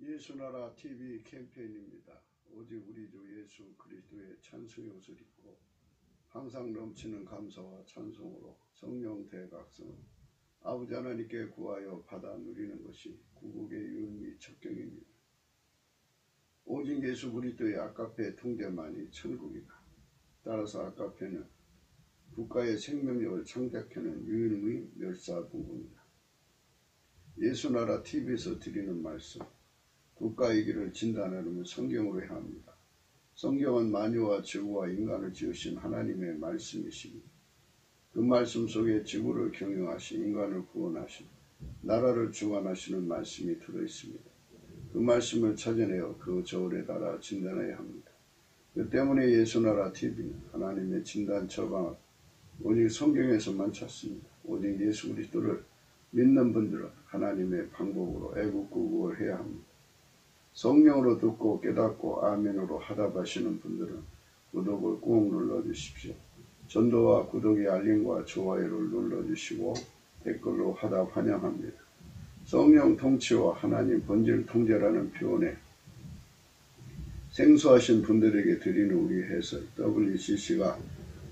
예수나라 TV 캠페인입니다. 오직 우리 주 예수 그리스도의 찬송의 옷을 입고 항상 넘치는 감사와 찬송으로 성령 대각성을 아버지 하나님께 구하여 받아 누리는 것이 구국의 유미 첩경입니다. 오직 예수 그리스도의 아까페 통제만이 천국이다. 따라서 아까페는 국가의 생명력을 창작하는 유일무이 멸사분군이다. 예수나라 TV에서 드리는 말씀, 국가의 길을 진단하려면 성경으로 해야 합니다. 성경은 만유와 지구와 인간을 지으신 하나님의 말씀이십니다. 그 말씀 속에 지구를 경영하신 인간을 구원하신 나라를 주관하시는 말씀이 들어있습니다. 그 말씀을 찾아내어 그 저울에 달아 진단해야 합니다. 그 때문에 예수나라 TV는 하나님의 진단 처방을 오직 성경에서만 찾습니다. 오직 예수 그리스도를 믿는 분들은 하나님의 방법으로 애국구국을 해야 합니다. 성령으로 듣고 깨닫고 아멘으로 하답하시는 분들은 구독을 꾹 눌러주십시오. 전도와 구독의 알림과 좋아요를 눌러주시고 댓글로 하답 환영합니다. 성령 통치와 하나님 본질 통제라는 표현에 생소하신 분들에게 드리는 우리 해설 WCC가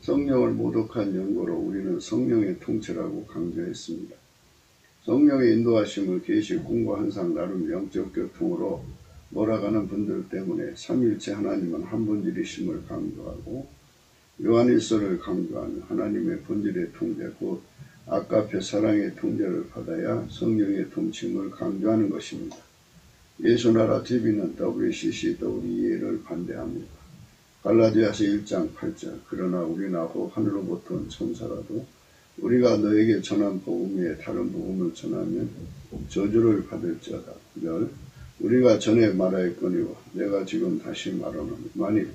성령을 모독한 연고로 우리는 성령의 통치라고 강조했습니다. 성령의 인도하심을 계시 꿈과 환상 나름 영적 교통으로 몰아가는 분들 때문에 삼일체 하나님은 한 분이심을 강조하고 요한일서를 강조하며 하나님의 본질의 통제 곧 아까페 사랑의 통제를 받아야 성령의 통치임을 강조하는 것입니다. 예수나라 TV는 WCC, WEA를 반대합니다. 갈라디아서 1장 8절 그러나 우리나고 하늘로부터 온 천사라도 우리가 너에게 전한 복음 외에 다른 복음을 전하면 저주를 받을지어다. 우리가 전에 말하였거니와 내가 지금 다시 말하노니 만일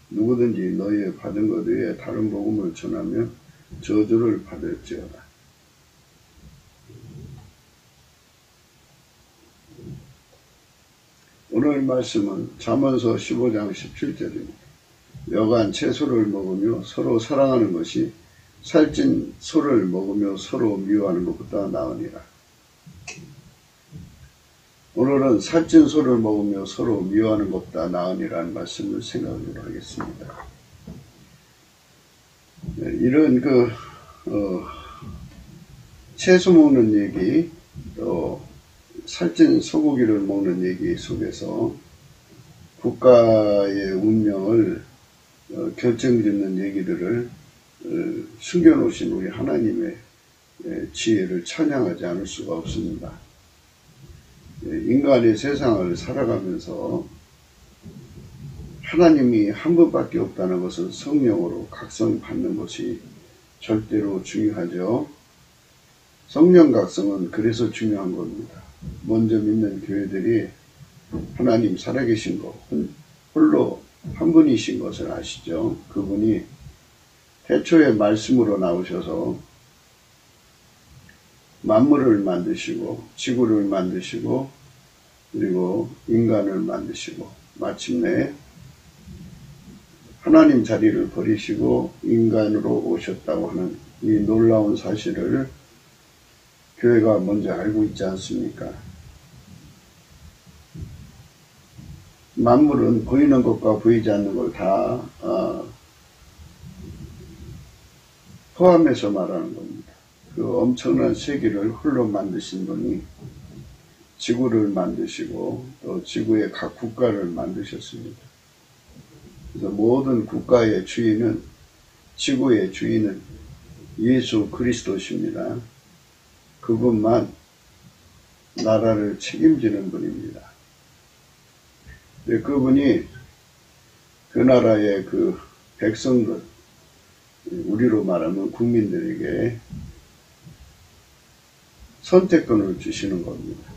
누구든지 너희의 받은 것 외에 다른 복음을 전하면 저주를 받을지어다. 오늘 말씀은 잠언서 15장 17절입니다. 여간 채소를 먹으며 서로 사랑하는 것이 살찐 소를 먹으며 서로 미워하는 것보다 나으니라. 오늘은 살찐 소를 먹으며 서로 미워하는 것보다 나으니라는 말씀을 생각하도록 하겠습니다. 이런 채소 먹는 얘기, 또 살찐 소고기를 먹는 얘기 속에서 국가의 운명을 결정짓는 얘기들을 숨겨놓으신 우리 하나님의 지혜를 찬양하지 않을 수가 없습니다. 인간의 세상을 살아가면서 하나님이 한 분밖에 없다는 것을 성령으로 각성받는 것이 절대로 중요하죠. 성령 각성은 그래서 중요한 겁니다. 먼저 믿는 교회들이 하나님 살아계신 것, 홀로 한 분이신 것을 아시죠. 그분이 태초에 말씀으로 나오셔서 만물을 만드시고 지구를 만드시고 그리고 인간을 만드시고 마침내 하나님 자리를 버리시고 인간으로 오셨다고 하는 이 놀라운 사실을 교회가 먼저 알고 있지 않습니까? 만물은 보이는 것과 보이지 않는 걸 다 포함해서 말하는 겁니다. 그 엄청난 세계를 홀로 만드신 분이 지구를 만드시고 또 지구의 각 국가를 만드셨습니다. 그래서 모든 국가의 주인은 지구의 주인은 예수 그리스도십니다. 그분만 나라를 책임지는 분입니다. 그분이 그 나라의 그 백성들, 우리로 말하면 국민들에게 선택권을 주시는 겁니다.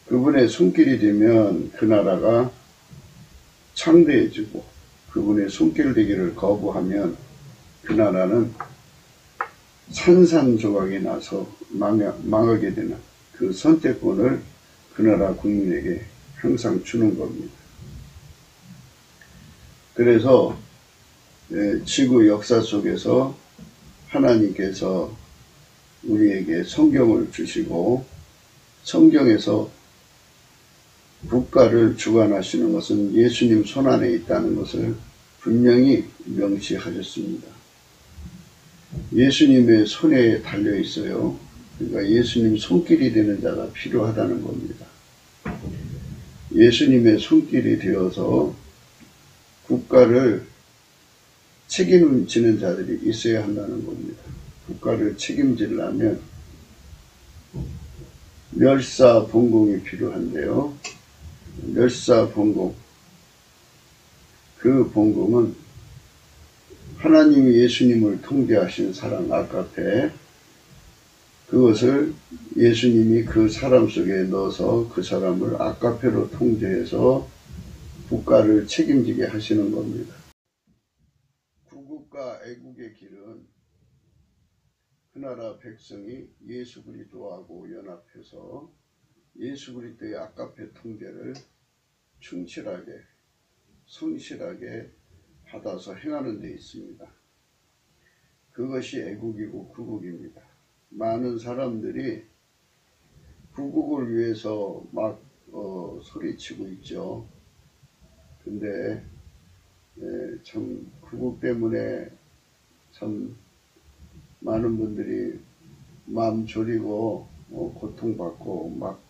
그분의 손길이 되면 그 나라가 창대해지고 그분의 손길 되기를 거부하면 그 나라는 산산조각이 나서 망하게 되는 그 선택권을 그 나라 국민에게 항상 주는 겁니다. 그래서 지구 역사 속에서 하나님께서 우리에게 성경을 주시고 성경에서 국가를 주관하시는 것은 예수님 손안에 있다는 것을 분명히 명시하셨습니다. 예수님의 손에 달려 있어요. 그러니까 예수님 손길이 되는 자가 필요하다는 겁니다. 예수님의 손길이 되어서 국가를 책임지는 자들이 있어야 한다는 겁니다. 국가를 책임지려면 멸사봉공이 필요한데요. 멸사봉공, 그 봉공은 하나님이 예수님을 통제하신 사람 아까페, 그것을 예수님이 그 사람 속에 넣어서 그 사람을 아까페로 통제해서 국가를 책임지게 하시는 겁니다. 구국과 애국의 길은 그 나라 백성이 예수 그리스도하고 연합해서 예수 그리스도의 아까페 통제를 충실하게 성실하게 받아서 행하는 데 있습니다. 그것이 애국이고 구국입니다. 많은 사람들이 구국을 위해서 막 소리치고 있죠. 근데 참 구국 때문에 참 많은 분들이 마음 졸이고 고통받고 막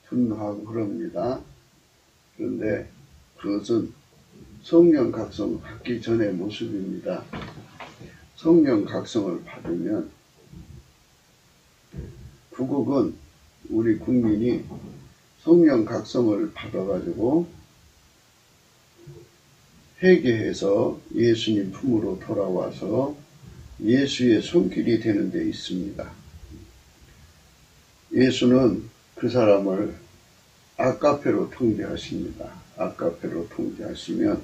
분노하고 그럽니다. 그런데 그것은 성령 각성 받기 전의 모습입니다. 성령 각성을 받으면 구국은 우리 국민이 성령 각성을 받아가지고 회개해서 예수님 품으로 돌아와서 예수의 손길이 되는 데 있습니다. 예수는 그 사람을 아까페로 통제하십니다. 아까페로 통제하시면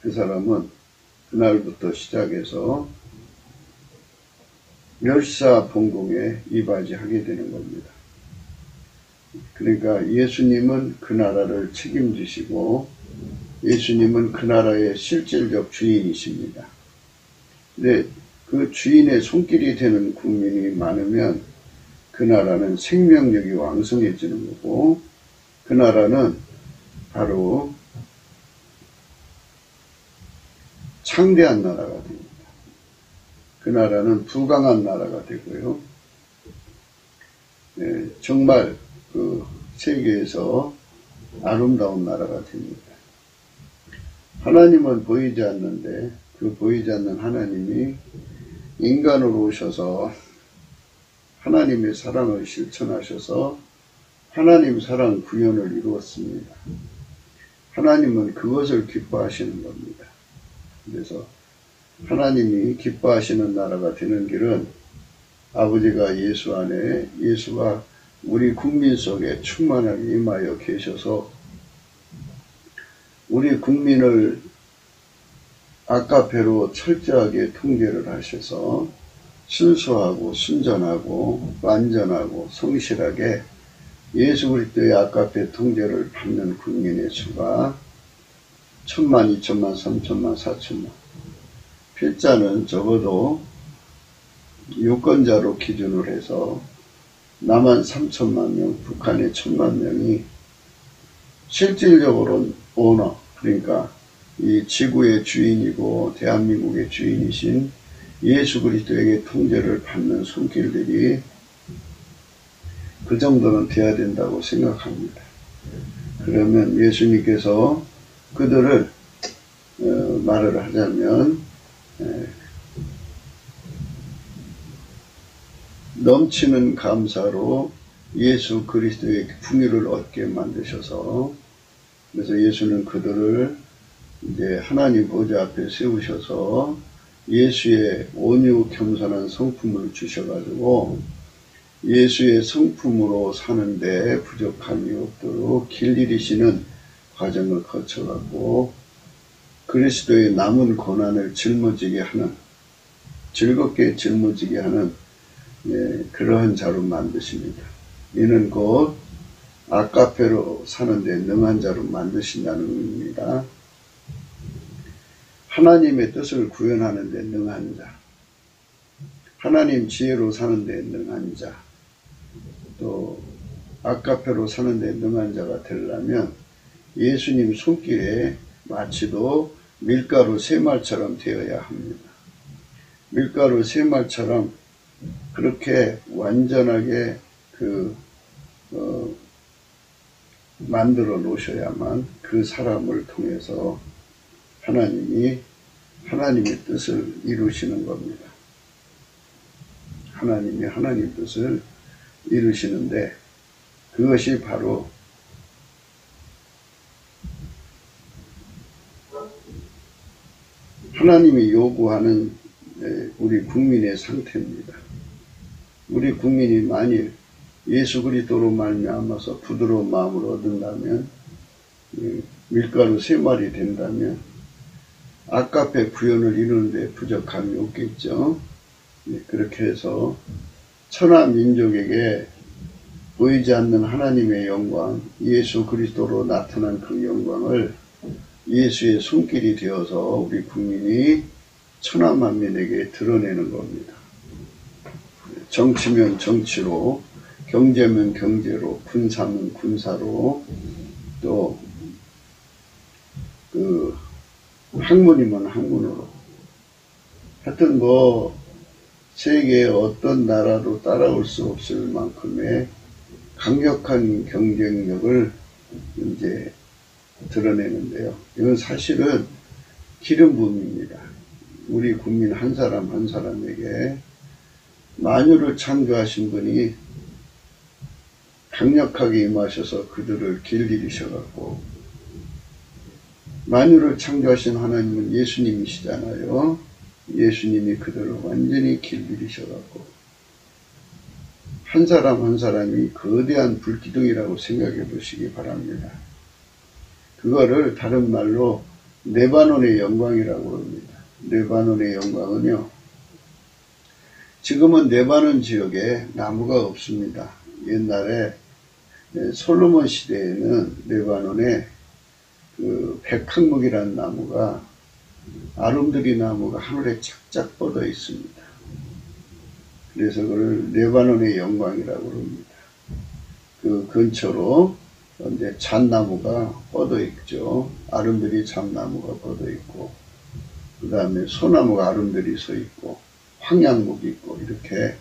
그 사람은 그날부터 시작해서 멸사봉공에 이바지하게 되는 겁니다. 그러니까 예수님은 그 나라를 책임지시고 예수님은 그 나라의 실질적 주인이십니다. 근데 그 주인의 손길이 되는 국민이 많으면 그 나라는 생명력이 왕성해지는 거고 그 나라는 바로 창대한 나라가 됩니다. 그 나라는 부강한 나라가 되고요. 정말 그 세계에서 아름다운 나라가 됩니다. 하나님은 보이지 않는데 그 보이지 않는 하나님이 인간으로 오셔서 하나님의 사랑을 실천하셔서 하나님 사랑 구현을 이루었습니다. 하나님은 그것을 기뻐하시는 겁니다. 그래서 하나님이 기뻐하시는 나라가 되는 길은 아버지가 예수 안에 예수가 우리 국민 속에 충만하게 임하여 계셔서 우리 국민을 아까페로 철저하게 통제를 하셔서 순수하고 순전하고 완전하고 성실하게 예수 그리스도의 아까페 통제를 받는 국민의 수가 1000만, 2000만, 3000만, 4000만. 필자는 적어도 유권자로 기준을 해서 남한 3000만 명, 북한의 1000만 명이 실질적으로는 오너, 그러니까 이 지구의 주인이고 대한민국의 주인이신 예수 그리스도에게 통제를 받는 손길들이 그 정도는 돼야 된다고 생각합니다. 그러면 예수님께서 그들을 말을 하자면 넘치는 감사로 예수 그리스도의 풍요를 얻게 만드셔서 그래서 예수는 그들을 이제 하나님 보좌 앞에 세우셔서 예수의 온유 겸손한 성품을 주셔가지고 예수의 성품으로 사는데 부족함이 없도록 길들이시는 과정을 거쳐가고 그리스도의 남은 고난을 짊어지게 하는 즐겁게 짊어지게 하는 그러한 자로 만드십니다. 이는 곧 아까페로 사는데 능한 자로 만드신다는 의미입니다. 하나님의 뜻을 구현하는 데 능한 자, 하나님 지혜로 사는 데 능한 자, 또 아까페로 사는데 능한 자가 되려면 예수님 손길에 마치도 밀가루 세말처럼 되어야 합니다. 밀가루 세말처럼 그렇게 완전하게 만들어 놓으셔야만 그 사람을 통해서 하나님의 뜻을 이루시는 겁니다. 하나님이 하나님 뜻을 이루시는데 그것이 바로 하나님이 요구하는 우리 국민의 상태입니다. 우리 국민이 만일 예수 그리스도로 말미암아서 부드러운 마음을 얻는다면, 밀가루 3마리 된다면 아까페 구현을 이루는데 부족함이 없겠죠. 그렇게 해서 천하 민족에게 보이지 않는 하나님의 영광, 예수 그리스도로 나타난 그 영광을 예수의 손길이 되어서 우리 국민이 천하 만민에게 드러내는 겁니다. 정치면 정치로, 경제면 경제로, 군사면 군사로, 또 학문이면 학문으로, 하여튼 세계의 어떤 나라도 따라올 수 없을 만큼의 강력한 경쟁력을 이제 드러내는데요. 이건 사실은 기름 부음입니다. 우리 국민 한 사람 한 사람에게 만유를 창조하신 분이 강력하게 임하셔서 그들을 길들이셔갖고, 만유를 창조하신 하나님은 예수님이시잖아요. 예수님이 그들을 완전히 길들이셔갖고 한 사람 한 사람이 거대한 불기둥이라고 생각해 보시기 바랍니다. 그거를 다른 말로 레바논의 영광이라고 합니다. 레바논의 영광은요, 지금은 레바논 지역에 나무가 없습니다. 옛날에 솔로몬 시대에는 레바논에 백항목이라는 나무가, 아름드리 나무가 하늘에 착착 뻗어 있습니다. 그래서 그걸 레바논의 영광이라고 합니다. 그 근처로 이제 잣나무가 뻗어 있죠. 아름드리 잣나무가 뻗어 있고, 그 다음에 소나무가 아름드리 서 있고, 황양목이 있고, 이렇게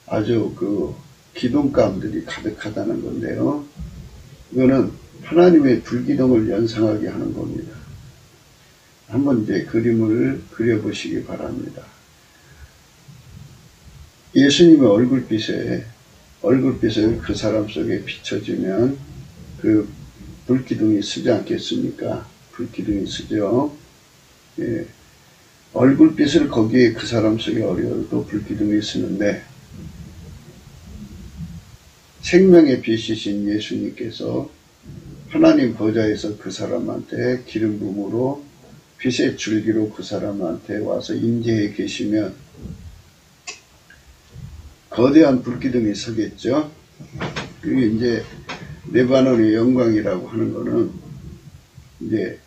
아주 기둥감들이 가득하다는 건데요. 이거는 하나님의 불기둥을 연상하게 하는 겁니다. 한번 이제 그림을 그려보시기 바랍니다. 예수님의 얼굴빛을 그 사람 속에 비춰주면 그 불기둥이 쓰지 않겠습니까? 불기둥이 쓰죠. 예. 얼굴빛을 거기에 그 사람 속에 어려도 불기둥이 쓰는데, 생명의 빛이신 예수님께서 하나님 보좌에서 그 사람한테 기름 부음으로 빛의 줄기로 그 사람한테 와서 임재해 계시면 거대한 불기둥이 서겠죠. 그게 이제 레바논의 영광이라고 하는 거는 이제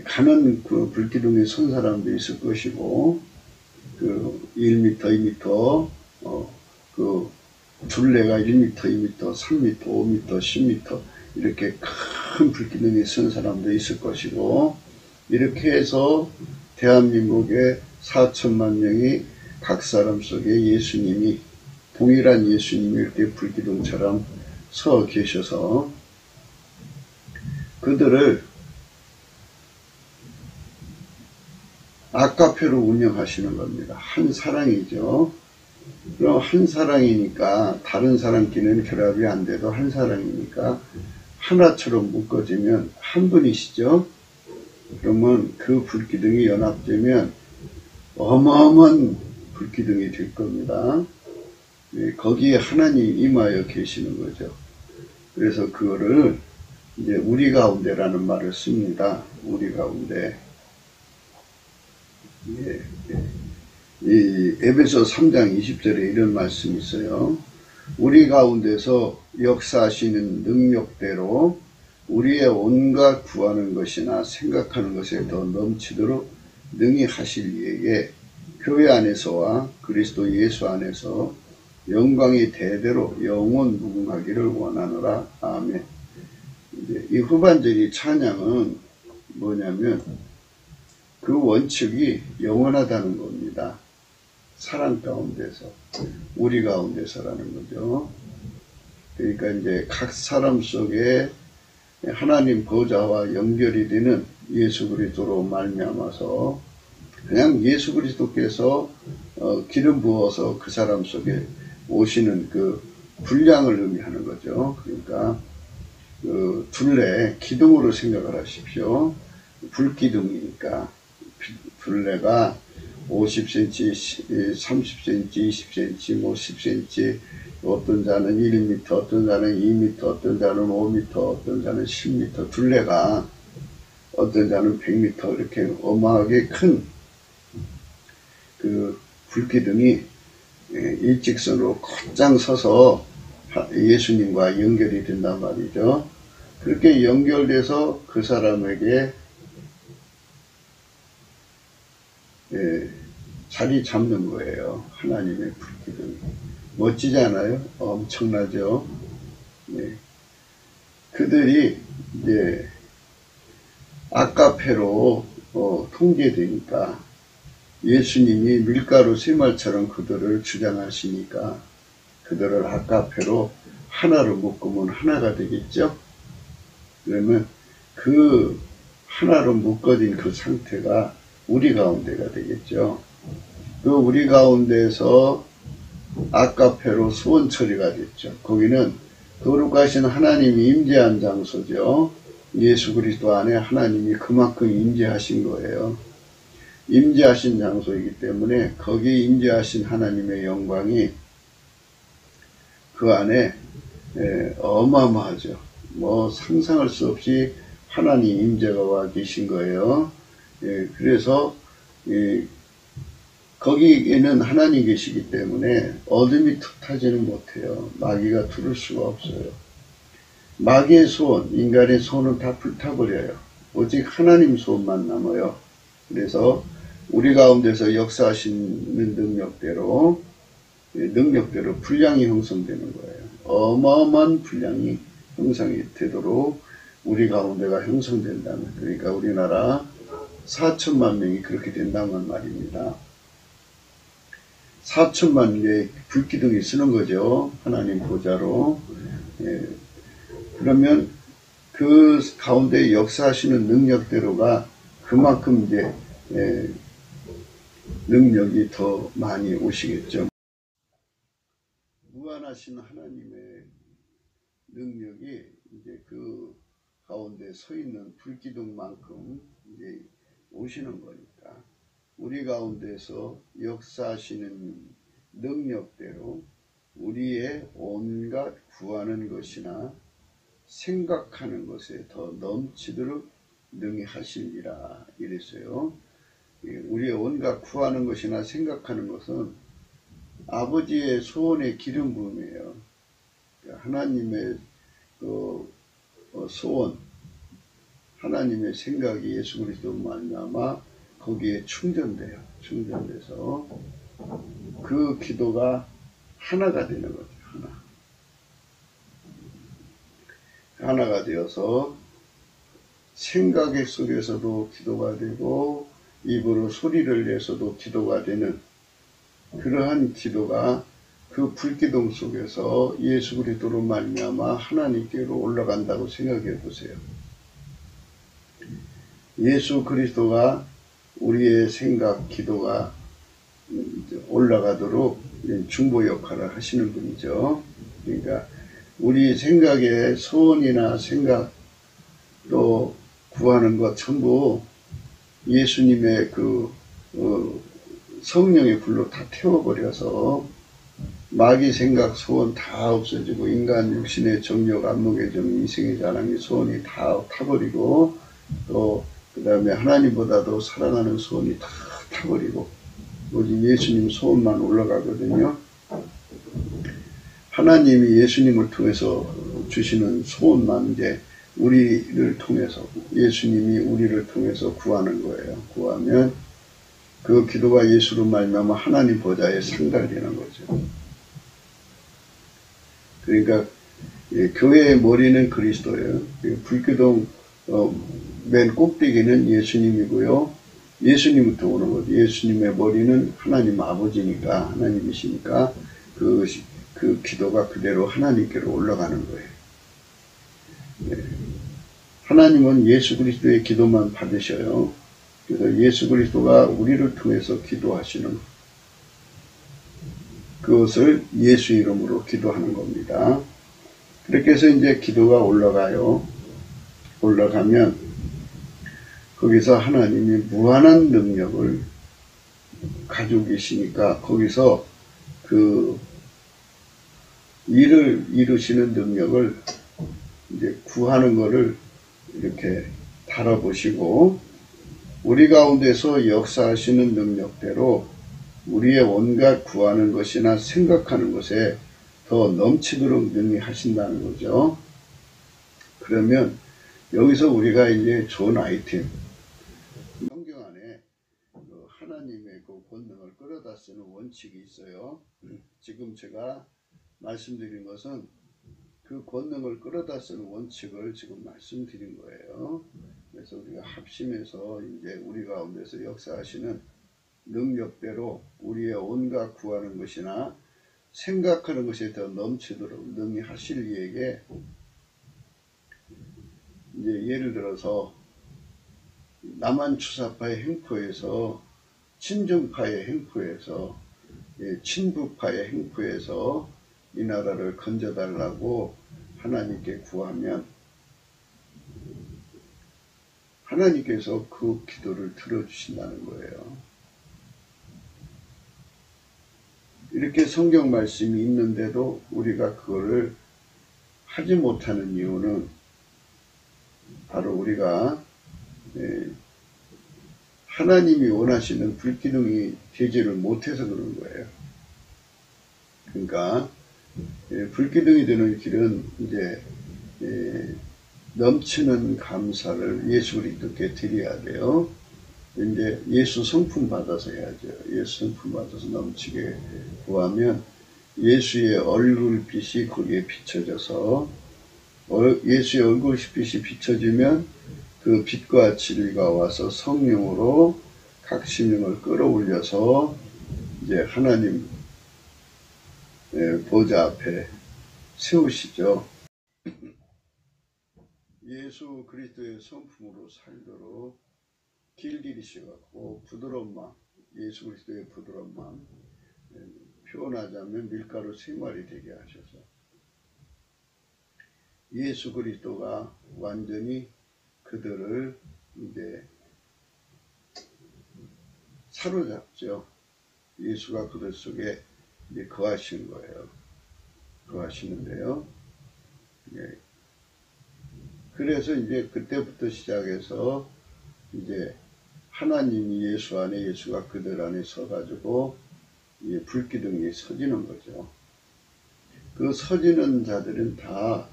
가는 그 불기둥에 선 사람도 있을 것이고, 1m, 2m, 둘레가 1m, 2m, 3m, 5m, 10m 이렇게 큰 불기둥에 선 사람도 있을 것이고, 이렇게 해서 대한민국의 4천만 명이 각 사람 속에 예수님이, 동일한 예수님이 이렇게 불기둥처럼 서 계셔서 그들을 아까페로 운영하시는 겁니다. 한 사랑이죠. 그럼 한 사랑이니까 다른 사람끼리는 결합이 안 돼도 한 사랑이니까 하나처럼 묶어지면 한 분이시죠. 그러면 그 불기둥이 연합되면 어마어마한 불기둥이 될 겁니다. 거기에 하나님이 임하여 계시는 거죠. 그래서 그거를 이제 우리 가운데라는 말을 씁니다. 우리 가운데. 이 에베소 3장 20절에 이런 말씀이 있어요. 우리 가운데서 역사하시는 능력대로 우리의 온갖 구하는 것이나 생각하는 것에 더 넘치도록 능히 하실 이에게 교회 안에서와 그리스도 예수 안에서 영광이 대대로 영원 무궁하기를 원하노라. 아멘. 이제 이 후반절이 찬양은 뭐냐면 그 원칙이 영원하다는 겁니다. 사랑 가운데서, 우리 가운데서라는 거죠. 그러니까 이제 각 사람 속에 하나님 보좌와 연결이 되는 예수 그리스도로 말미암아서 그냥 예수 그리스도께서 기름 부어서 그 사람 속에 오시는 그 분량을 의미하는 거죠. 그러니까 그 둘레 기둥으로 생각을 하십시오. 불기둥이니까 둘레가 50cm, 30cm, 20cm, 뭐 10cm, 어떤 자는 1m, 어떤 자는 2m, 어떤 자는 5m, 어떤 자는 10m, 둘레가 어떤 자는 100m 이렇게 어마하게 큰 그 불기둥이 일직선으로 곧장 서서 예수님과 연결이 된단 말이죠. 그렇게 연결돼서 그 사람에게 자리 잡는 거예요. 하나님의 불기둥이. 멋지지 않아요? 엄청나죠? 네. 그들이 이제 아까페로 통제되니까 예수님이 밀가루 쇠말처럼 그들을 주장하시니까 그들을 아까페로 하나로 묶으면 하나가 되겠죠? 그러면 그 하나로 묶어진 그 상태가 우리 가운데가 되겠죠. 그 우리 가운데서 아까페로 소원 처리가 됐죠. 거기는 거룩하신 하나님이 임재한 장소죠. 예수 그리스도 안에 하나님이 그만큼 임재하신 거예요. 임재하신 장소이기 때문에 거기 임재하신 하나님의 영광이 그 안에 어마어마하죠. 뭐 상상할 수 없이 하나님 임재가 와 계신 거예요. 그래서 거기에는 하나님 계시기 때문에 어둠이 툭하지는 못해요. 마귀가 들을 수가 없어요. 마귀의 소원, 인간의 소원은 다 불타버려요. 오직 하나님 소원만 남아요. 그래서 우리 가운데서 역사하시는 능력대로 분량이 형성되는 거예요. 어마어마한 분량이 형성이 되도록 우리 가운데가 형성된다면, 그러니까 우리나라 4천만 명이 그렇게 된다는 말입니다. 4천만 개의 불기둥이 쓰는 거죠. 하나님 보좌로. 그러면 그 가운데 역사하시는 능력대로가 그만큼 이제 능력이 더 많이 오시겠죠. 무한하신 하나님의 능력이 이제 그 가운데 서 있는 불기둥만큼 이제 오시는 거니까 우리 가운데서 역사하시는 능력대로 우리의 온갖 구하는 것이나 생각하는 것에 더 넘치도록 능히 하시리라 이랬어요. 우리의 온갖 구하는 것이나 생각하는 것은 아버지의 소원의 기름 부음이에요. 하나님의 소원, 하나님의 생각이 예수 그리스도 말미암아 거기에 충전돼요. 충전돼서 그 기도가 하나가 되는 거죠. 하나가 되어서 생각 속에서도 기도가 되고 입으로 소리를 내서도 기도가 되는 그러한 기도가 그 불기둥 속에서 예수 그리스도로 말미암아 하나님께로 올라간다고 생각해 보세요. 예수 그리스도가 우리의 생각, 기도가 올라가도록 중보 역할을 하시는 분이죠. 그러니까 우리 생각에 소원이나 생각 또 구하는 것 전부 예수님의 그 성령의 불로 다 태워버려서 마귀 생각 소원 다 없어지고 인간 육신의 정욕 안목의 정 이생의 자랑의 소원이 다 타버리고 또 그 다음에 하나님보다도 사랑하는 소원이 다 타버리고 오직 예수님 소원만 올라가거든요. 하나님이 예수님을 통해서 주시는 소원만 이제 우리를 통해서 예수님이 우리를 통해서 구하는 거예요. 구하면 그 기도가 예수로 말미암아 하나님 보좌에 상달되는 거죠. 그러니까 교회의 머리는 그리스도예요. 불기둥 맨 꼭대기는 예수님이고요. 예수님부터 오는 거죠. 예수님의 머리는 하나님 아버지니까, 하나님이시니까 그 기도가 그대로 하나님께로 올라가는 거예요. 하나님은 예수 그리스도의 기도만 받으셔요. 그래서 예수 그리스도가 우리를 통해서 기도하시는 그것을 예수 이름으로 기도하는 겁니다. 그렇게 해서 이제 기도가 올라가요. 올라가면 거기서 하나님이 무한한 능력을 가지고 계시니까 거기서 그 일을 이루시는 능력을 이제 구하는 거를 이렇게 다뤄보시고 우리 가운데서 역사하시는 능력대로 우리의 온갖 구하는 것이나 생각하는 것에 더 넘치도록 능히 하신다는 거죠. 그러면 여기서 우리가 이제 좋은 아이템, 성경 안에 하나님의 그 권능을 끌어다 쓰는 원칙이 있어요. 지금 제가 말씀드린 것은 그 권능을 끌어다 쓰는 원칙을 지금 말씀드린 거예요. 그래서 우리가 합심해서 이제 우리 가운데서 역사하시는 능력대로 우리의 온갖 구하는 것이나 생각하는 것에 더 넘치도록 능히 하실 이에게 이제 예를 들어서 남한주사파의 행포에서 친중파의 행포에서 친부파의 행포에서 이 나라를 건져달라고 하나님께 구하면 하나님께서 그 기도를 들어주신다는 거예요. 이렇게 성경 말씀이 있는데도 우리가 그거를 하지 못하는 이유는 바로 우리가 하나님이 원하시는 불기둥이 되지를 못해서 그런 거예요. 그러니까 불기둥이 되는 길은 이제 넘치는 감사를 예수 그리스도께 드려야 돼요. 이제 예수 성품 받아서 해야죠. 예수 성품 받아서 넘치게 구하면 예수의 얼굴빛이 거기에 비춰져서 예수의 얼굴빛이 비춰지면 그 빛과 진리가 와서 성령으로 각 심령을 끌어올려서 이제 하나님 보좌 앞에 세우시죠. 예수 그리스도의 성품으로 살도록 길들이셔갖고 부드러운 마음, 예수 그리스도의 부드러운 마음, 표현하자면 밀가루 3마리 되게 하셔서 예수 그리스도가 완전히 그들을 이제 사로잡죠. 예수가 그들 속에 이제 거하시는 거예요. 거하시는데요. 그래서 이제 그때부터 시작해서 이제 하나님이 예수 안에 예수가 그들 안에 서가지고 불기둥이 서지는 거죠. 그 서지는 자들은 다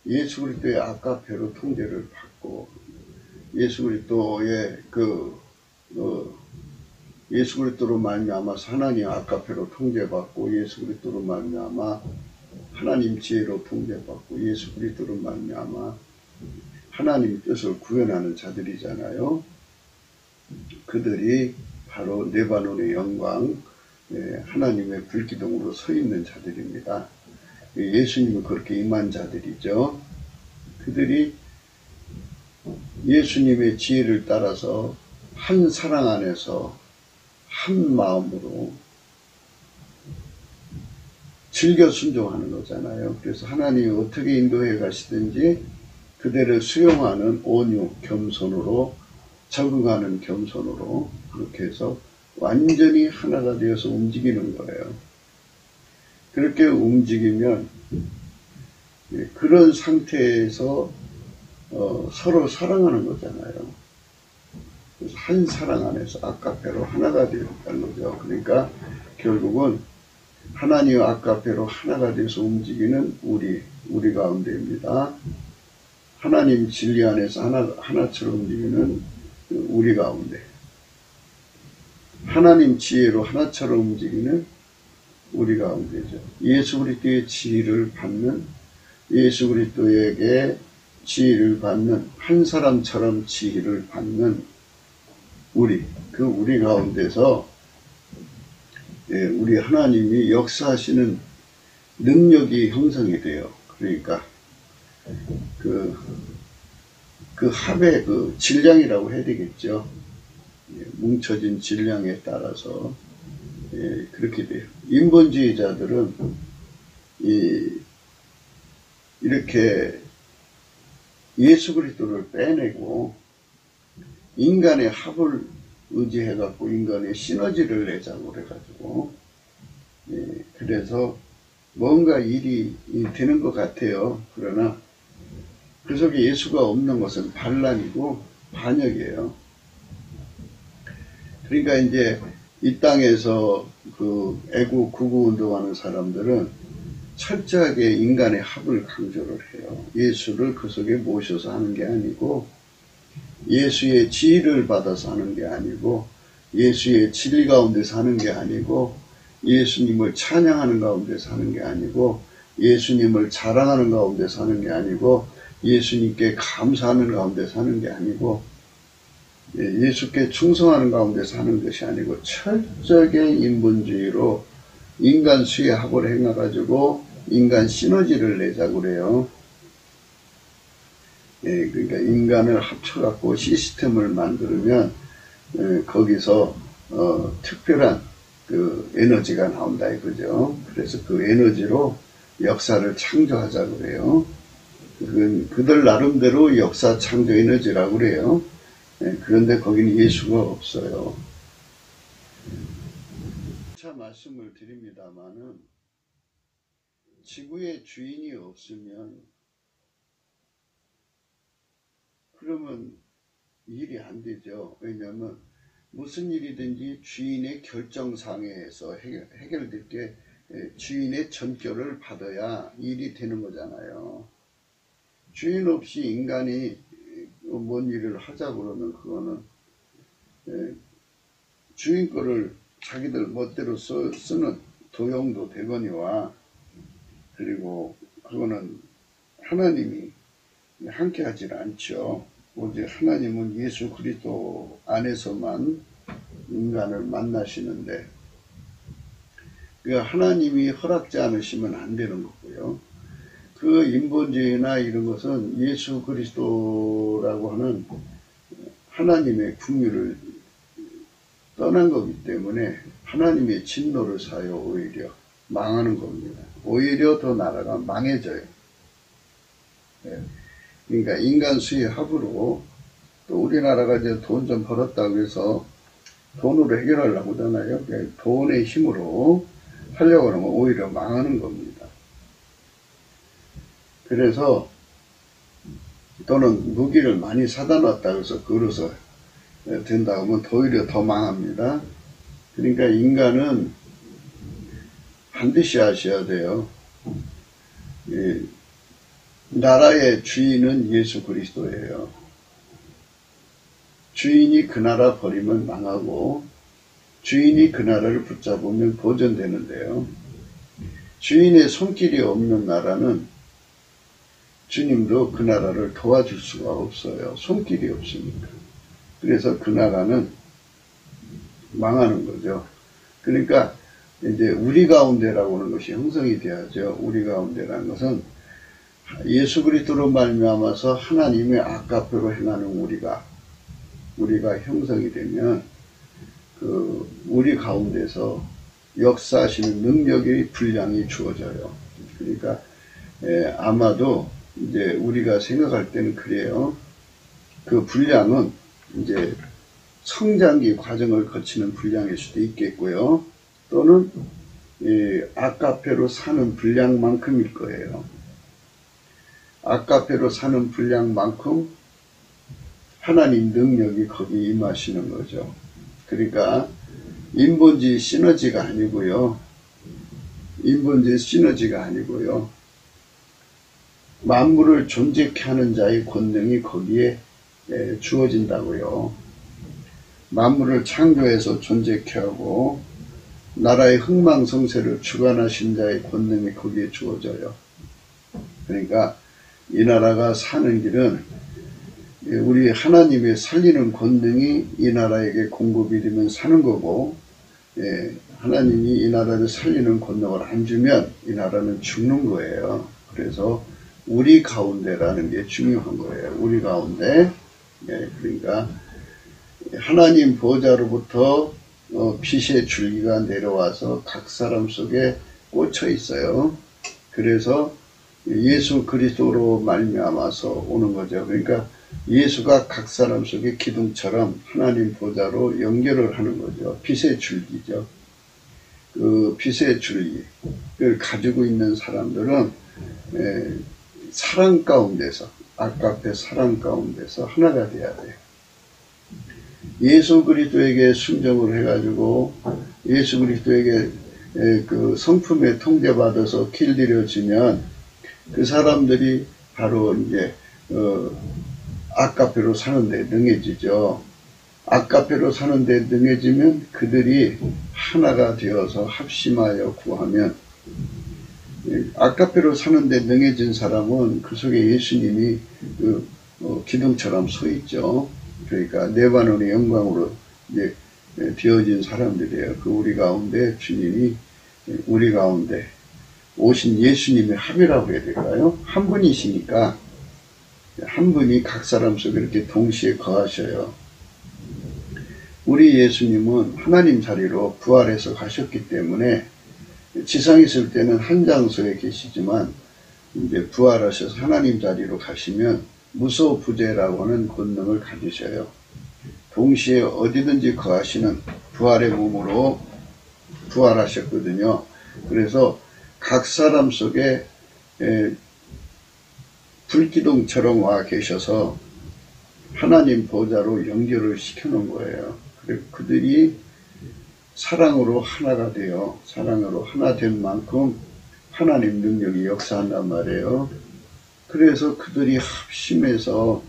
예수 그리스도의 아까페로 통제를 받고 예수 그리스도의 예수 그리스도로 말미암아서 하나님 아까페로 통제받고 예수 그리스도로 말미암아 하나님 지혜로 통제받고 예수 그리스도로 말미암아 하나님 뜻을 구현하는 자들이잖아요. 그들이 바로 레바논의 영광, 하나님의 불기둥으로 서 있는 자들입니다. 예수님은 그렇게 임한 자들이죠. 그들이 예수님의 지혜를 따라서 한 사랑 안에서 한 마음으로 즐겨 순종하는 거잖아요. 그래서 하나님이 어떻게 인도해 가시든지 그대를 수용하는 온유, 겸손으로 적응하는 겸손으로 그렇게 해서 완전히 하나가 되어서 움직이는 거예요. 그렇게 움직이면 그런 상태에서 서로 사랑하는 거잖아요. 그래서 한 사랑 안에서 아까페로 하나가 되었다는 거죠. 그러니까 결국은 하나님 아까페로 하나가 돼서 움직이는 우리 가운데입니다. 하나님 진리 안에서 하나처럼 움직이는 우리 가운데, 하나님 지혜로 하나처럼 움직이는 우리 가운데죠. 예수 그리스도의 지위를 받는, 예수 그리스도에게 지위를 받는, 한 사람처럼 지위를 받는 우리 가운데서 우리 하나님이 역사하시는 능력이 형성이 돼요. 그러니까 그 합의 그 질량이라고 해야 되겠죠. 뭉쳐진 질량에 따라서 그렇게 돼요. 인본주의자들은 이렇게 예수 그리스도를 빼내고 인간의 합을 의지해갖고 인간의 시너지를 내자고 그래가지고 그래서 뭔가 일이 되는 것 같아요. 그러나 그 속에 예수가 없는 것은 반란이고 반역이에요. 그러니까 이제 이 땅에서 그 애국 구구 운동하는 사람들은 철저하게 인간의 합을 강조를 해요. 예수를 그 속에 모셔서 하는 게 아니고, 예수의 지위를 받아서 하는 게 아니고, 예수의 진리 가운데서 하는 게 아니고, 예수님을 찬양하는 가운데서 하는 게 아니고, 예수님을 자랑하는 가운데서 하는 게 아니고, 예수님께 감사하는 가운데서 하는 게 아니고, 예수께 충성하는 가운데서 하는 것이 아니고 철저하게 인본주의로 인간 수의 합을 행해가지고 인간 시너지를 내자고 그래요. 그러니까 인간을 합쳐갖고 시스템을 만들면 거기서 특별한 그 에너지가 나온다 이거죠. 그래서 그 에너지로 역사를 창조하자고 그래요. 그들 나름대로 역사 창조 에너지라고 그래요. 그런데 거기는 예수가 없어요. 차 말씀을 드립니다마는 지구의 주인이 없으면 그러면 일이 안 되죠. 왜냐하면 무슨 일이든지 주인의 결정상에서 해결될 게 주인의 전결을 받아야 일이 되는 거잖아요. 주인 없이 인간이 뭔 일을 하자고 그러면 그거는 주인 거를 자기들 멋대로 쓰는 도용도 되거니와, 그리고 그거는 하나님이 함께 하질 않죠. 오직 하나님은 예수 그리스도 안에서만 인간을 만나시는데, 하나님이 허락지 않으시면 안 되는 거고요. 그 인본주의나 이런 것은 예수 그리스도라고 하는 하나님의 긍휼을 떠난 거기 때문에 하나님의 진노를 사요. 오히려 망하는 겁니다. 오히려 더 나라가 망해져요. 그러니까 인간 수의 합으로, 또 우리나라가 이제 돈 좀 벌었다고 해서 돈으로 해결하려고 하잖아요. 돈의 힘으로 하려고 하면 오히려 망하는 겁니다. 그래서 또는 무기를 많이 사다 놨다고 해서 그러서 된다고 하면 오히려 더 망합니다. 그러니까 인간은 반드시 아셔야 돼요. 나라의 주인은 예수 그리스도예요. 주인이 그 나라 버리면 망하고, 주인이 그 나라를 붙잡으면 보존되는데요. 주인의 손길이 없는 나라는 주님도 그 나라를 도와줄 수가 없어요. 손길이 없으니까. 그래서 그 나라는 망하는 거죠. 그러니까 이제 우리 가운데라고 하는 것이 형성이 돼야죠. 우리 가운데라는 것은 예수 그리스도로 말미암아서 하나님의 아까표로 행하는 우리가 형성이 되면 우리 가운데서 역사하시는 능력의 분량이 주어져요. 그러니까 아마도 이제 우리가 생각할 때는 그래요. 그 분량은 이제 성장기 과정을 거치는 분량일 수도 있겠고요. 또는 아까페로 사는 분량만큼일 거예요. 아까페로 사는 분량만큼 하나님 능력이 거기 임하시는 거죠. 그러니까 인본주의 시너지가 아니고요. 만물을 존재케 하는 자의 권능이 거기에 주어진다고요. 만물을 창조해서 존재케 하고 나라의 흥망성쇠를 주관하신 자의 권능이 거기에 주어져요. 그러니까 이 나라가 사는 길은 우리 하나님의 살리는 권능이 이 나라에게 공급이 되면 사는 거고, 하나님이 이 나라를 살리는 권능을 안 주면 이 나라는 죽는 거예요. 그래서 우리 가운데라는 게 중요한 거예요. 우리 가운데. 그러니까 하나님 보좌로부터 빛의 줄기가 내려와서 각 사람 속에 꽂혀 있어요. 그래서 예수 그리스도로 말미암아서 오는 거죠. 그러니까 예수가 각 사람 속에 기둥처럼 하나님 보좌로 연결을 하는 거죠. 빛의 줄기죠. 그 빛의 줄기를 가지고 있는 사람들은 사랑 가운데서, 아까페 사랑 가운데서 하나가 돼야 돼요. 예수 그리스도에게 순종을 해가지고 예수 그리스도에게 그 성품에 통제받아서 길들여지면 그 사람들이 바로 이제 아까페로 사는데 능해지죠. 아까페로 사는데 능해지면 그들이 하나가 되어서 합심하여 구하면, 아까페로 사는데 능해진 사람은 그 속에 예수님이 기둥처럼 서 있죠. 그러니까 네바논의 영광으로 이제 되어진 사람들이에요. 그 우리 가운데 주님이 우리 가운데 오신 예수님의 합이라고 해야 될까요? 한 분이시니까 한 분이 각 사람 속에 이렇게 동시에 거하셔요. 우리 예수님은 하나님 자리로 부활해서 가셨기 때문에 지상에 있을 때는 한 장소에 계시지만 이제 부활하셔서 하나님 자리로 가시면 무소부재라고 하는 권능을 가지셔요. 동시에 어디든지 거하시는 부활의 몸으로 부활하셨거든요. 그래서 각 사람 속에 불기둥처럼 와 계셔서 하나님 보좌로 연결을 시켜놓은 거예요. 그리고 그들이 사랑으로 하나가 돼요. 사랑으로 하나 된 만큼 하나님 능력이 역사한단 말이에요. 그래서 그들이 합심해서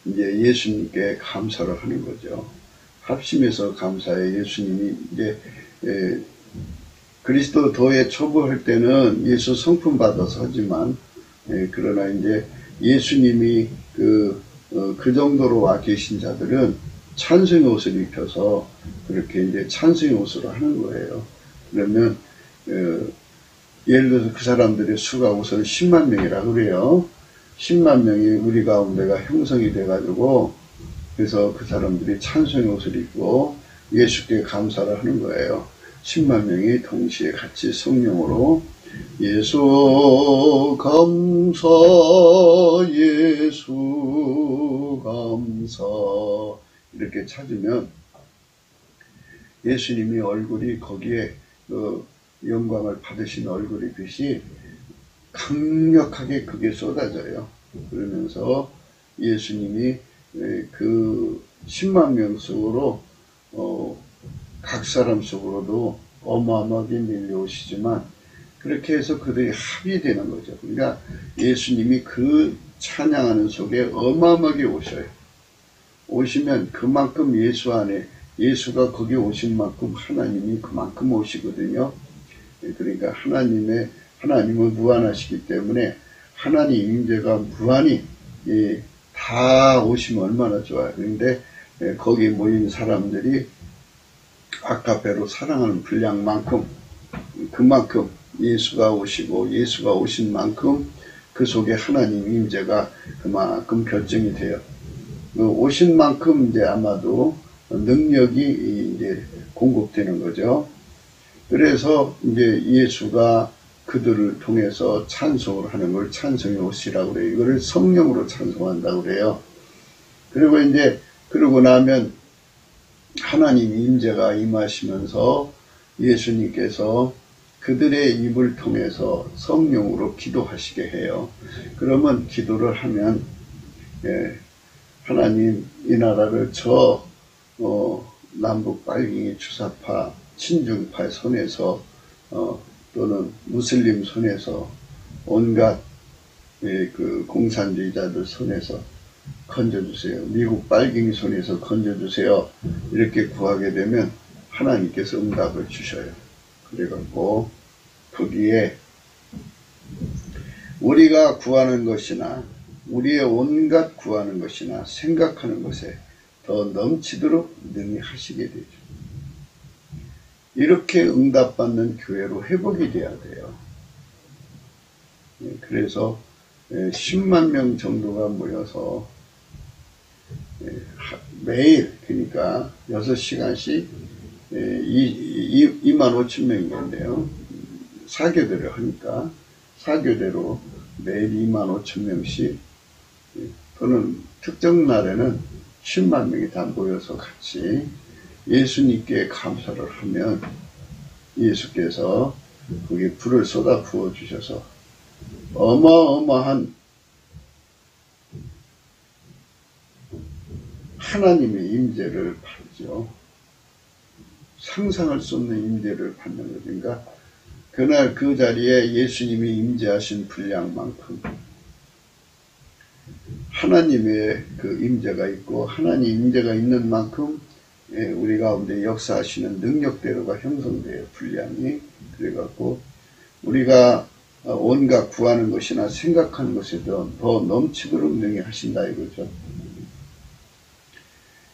이제 예수님께 감사를 하는 거죠. 합심해서 감사해. 예수님이 이제 그리스도 도에 초보할 때는 예수 성품 받아서 하지만, 그러나 이제 예수님이 그 정도로 와 계신 자들은 찬송의 옷을 입혀서 그렇게 이제 찬송의 옷으로 하는 거예요. 그러면 예를 들어서 그 사람들의 수가 우선 10만 명이라고 그래요. 10만 명이 우리 가운데가 형성이 돼가지고, 그래서 그 사람들이 찬송의 옷을 입고 예수께 감사를 하는 거예요. 10만 명이 동시에 같이 성령으로 예수 감사, 예수 감사 이렇게 찾으면 예수님이 얼굴이 거기에 영광을 받으신 얼굴의 빛이 강력하게 그게 쏟아져요. 그러면서 예수님이 그 10만 명 속으로 각 사람 속으로도 어마어마하게 밀려오시지만 그렇게 해서 그들이 합이 되는 거죠. 그러니까 예수님이 그 찬양하는 속에 어마어마하게 오셔요. 오시면 그만큼 예수 안에, 예수가 거기 오신 만큼 하나님이 그만큼 오시거든요. 그러니까 하나님은 무한하시기 때문에 하나님 임재가 무한히 다 오시면 얼마나 좋아요. 그런데 거기 모인 사람들이 아까배로 사랑하는 분량만큼, 그만큼 예수가 오시고 예수가 오신 만큼 그 속에 하나님 임재가 그만큼 결정이 돼요. 오신 만큼 이제 아마도 능력이 이제 공급되는 거죠. 그래서 이제 예수가 그들을 통해서 찬송을 하는 걸 찬송의 옷이라고 그래요. 이거를 성령으로 찬송한다고 그래요. 그리고 이제 그러고 나면 하나님 임재가 임하시면서 예수님께서 그들의 입을 통해서 성령으로 기도하시게 해요. 그러면 기도를 하면 하나님 이 나라를 저 남북 빨갱이 주사파 친중파 손에서 또는 무슬림 손에서 온갖 그 공산주의자들 손에서 건져주세요. 미국 빨갱이 손에서 건져주세요. 이렇게 구하게 되면 하나님께서 응답을 주셔요. 그래갖고 거기에 우리가 구하는 것이나 우리의 온갖 구하는 것이나 생각하는 것에 더 넘치도록 능히 하시게 되죠. 이렇게 응답받는 교회로 회복이 돼야 돼요. 그래서 10만 명 정도가 모여서 매일, 그러니까 6시간씩 2만 5천 명이겠네요. 4교대로 하니까 4교대로 매일 2만 5천 명씩, 또는 특정 날에는 10만 명이 다 모여서 같이 예수님께 감사를 하면 예수께서 거기에 불을 쏟아 부어 주셔서 어마어마한 하나님의 임재를 받죠. 상상할 수 없는 임재를 받는 것인가. 그날 그 자리에 예수님이 임재하신 분량만큼 하나님의 그 임재가 있고, 하나님 임재가 있는 만큼 우리 가운데 역사하시는 능력대로가 형성돼요. 분량이. 그래갖고 우리가 온갖 구하는 것이나 생각하는 것에 더 넘치도록 능히 하신다 이거죠.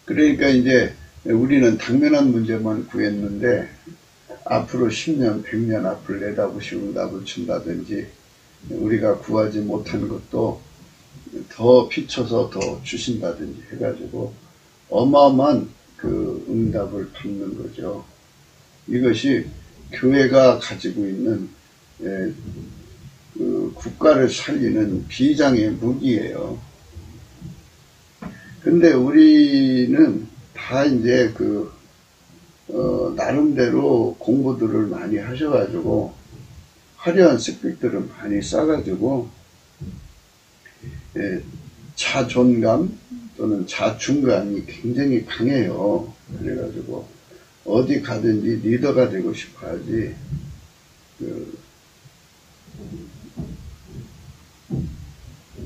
그러니까 이제 우리는 당면한 문제만 구했는데 앞으로 10년, 100년 앞을 내다보시고 응답을 준다든지, 우리가 구하지 못한 것도 더 비춰서 더 주신다든지 해가지고 어마어마한 그 응답을 받는 거죠. 이것이 교회가 가지고 있는 그 국가를 살리는 비장의 무기예요. 근데 우리는 다 이제 나름대로 공부들을 많이 하셔가지고 화려한 스펙들을 많이 쌓아가지고 자존감 또는 자중감이 굉장히 강해요. 그래가지고 어디 가든지 리더가 되고 싶어 하지,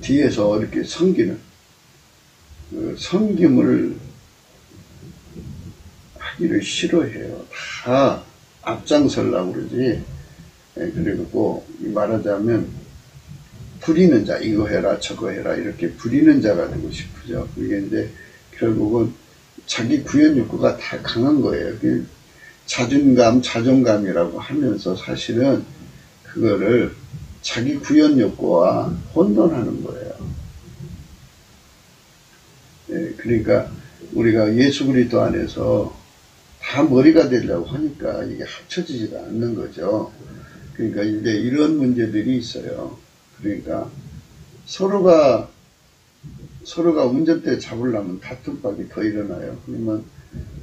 뒤에서 이렇게 섬기는, 섬김을 하기를 싫어해요. 다 앞장서려고 그러지. 그리고 말하자면 부리는 자, 이거 해라 저거 해라 이렇게 부리는 자가 되고 싶으죠. 그게 이제 결국은 자기 구현 욕구가 다 강한 거예요. 자존감, 자존감이라고 하면서 사실은 그거를 자기 구현 욕구와 혼돈하는 거예요. 그러니까 우리가 예수 그리스도 안에서 다 머리가 되려고 하니까 이게 합쳐지지가 않는 거죠. 그러니까 이제 이런 문제들이 있어요. 그러니까 서로가 운전대 잡으려면 다툼밖에 더 일어나요. 그러면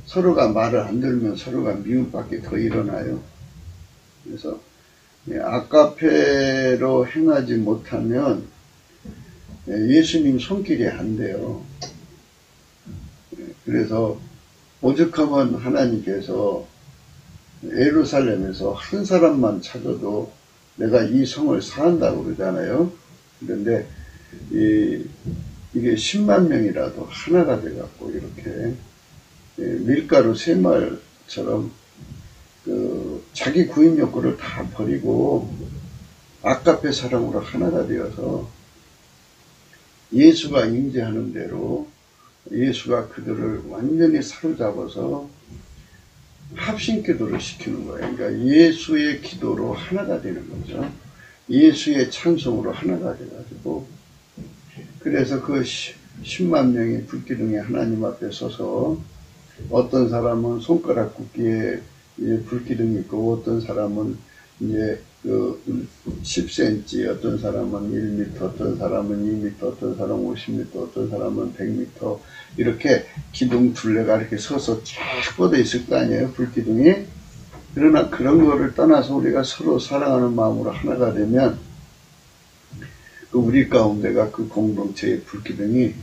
서로가 말을 안 들으면 서로가 미움밖에 더 일어나요. 그래서 아까페로 행하지 못하면 예수님 손길이 안 돼요. 그래서 오죽하면 하나님께서 예루살렘에서 한 사람만 찾아도 내가 이 성을 사한다고 그러잖아요. 그런데 이게 10만 명이라도 하나가 돼갖고 이렇게 밀가루 새마을처럼 자기 구인 욕구를 다 버리고 아까페 사랑으로 하나가 되어서 예수가 임재하는 대로 예수가 그들을 완전히 사로잡아서 합심 기도를 시키는 거예요. 그러니까 예수의 기도로 하나가 되는 거죠. 예수의 찬송으로 하나가 돼가지고, 그래서 그 10만 명이 불기둥에 하나님 앞에 서서 어떤 사람은 손가락 굵기에 불기둥이 있고, 어떤 사람은 이제 10cm, 어떤 사람은 1m, 어떤 사람은 2m, 어떤 사람은 50m, 어떤 사람은 100m, 이렇게 기둥 둘레가 이렇게 서서 쫙 뻗어 있을 거 아니에요, 불기둥이. 그러나 그런 거를 떠나서 우리가 서로 사랑하는 마음으로 하나가 되면 우리 가운데가 그 공동체의 불기둥이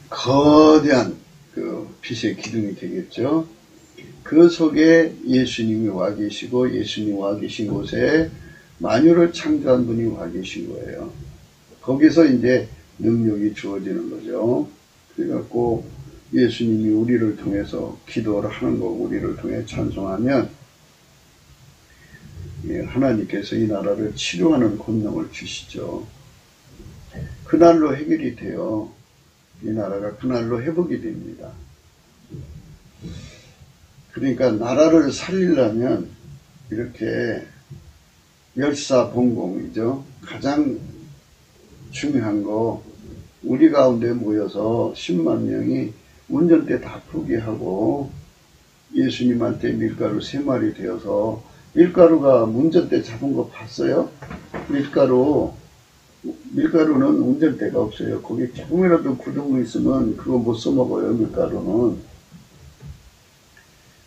거대한 그 빛의 기둥이 되겠죠. 그 속에 예수님이 와 계시고, 예수님이 와 계신 곳에 만유를 창조한 분이 와 계신 거예요. 거기서 이제 능력이 주어지는 거죠. 그래갖고 예수님이 우리를 통해서 기도를 하는 거, 우리를 통해 찬송하면 하나님께서 이 나라를 치료하는 권능을 주시죠. 그날로 해결이 돼요. 이 나라가 그날로 회복이 됩니다. 그러니까 나라를 살리려면 이렇게 열사봉공이죠. 가장 중요한 거, 우리 가운데 모여서 10만 명이 운전대 다 포기하고 예수님한테 밀가루 3마리 되어서, 밀가루가 운전대 잡은 거 봤어요? 밀가루는 운전대가 없어요. 거기 조금이라도 굳은 거 있으면 그거 못 써먹어요, 밀가루는.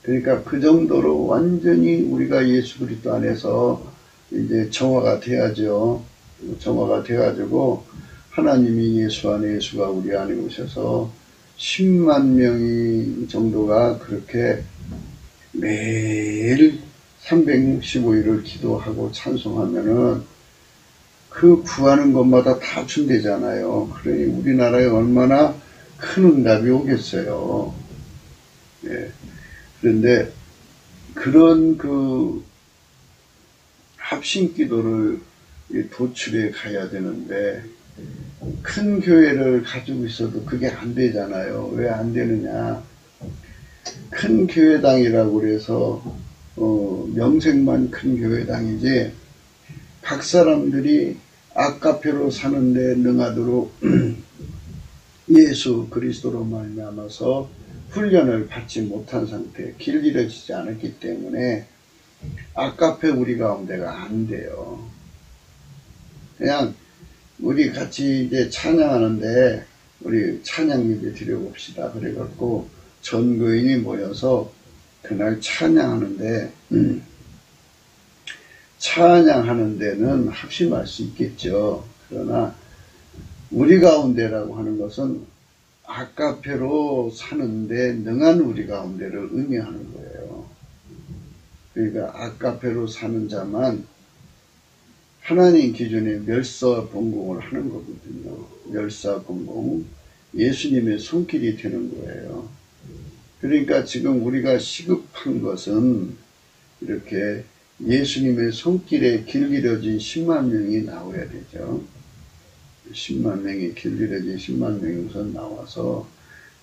그러니까 그 정도로 완전히 우리가 예수 그리스도 안에서 이제 정화가 돼야죠. 정화가 돼가지고 하나님이 예수 안에, 예수가 우리 안에 오셔서 10만 명이 정도가 그렇게 매일 365일을 기도하고 찬송하면은 그 구하는 것마다 다 준대잖아요. 그러니 우리나라에 얼마나 큰 응답이 오겠어요. 예. 그런데 그런 그 합심 기도를 도출해 가야 되는데, 큰 교회를 가지고 있어도 그게 안 되잖아요. 왜 안 되느냐? 큰 교회당이라고 그래서 명색만 큰 교회당이지, 각 사람들이 아카페로 사는데 능하도록 예수 그리스도로 말미암아서 훈련을 받지 못한 상태, 길들여지지 않았기 때문에 아카페 우리 가운데가 안 돼요. 그냥 우리 같이 이제 찬양하는데 우리 찬양 예배 드려봅시다. 그래갖고 전교인이 모여서 그날 찬양하는데, 찬양하는 데는 합심할 수 있겠죠. 그러나 우리 가운데라고 하는 것은 아카페로 사는데 능한 우리 가운데를 의미하는 거예요. 그러니까 아카페로 사는 자만 하나님 기준에 멸사봉공을 하는 거거든요. 멸사봉공, 예수님의 손길이 되는 거예요. 그러니까 지금 우리가 시급한 것은 이렇게 예수님의 손길에 길들여진 10만 명이 나와야 되죠. 10만 명이 길들여진 10만 명이 우선 나와서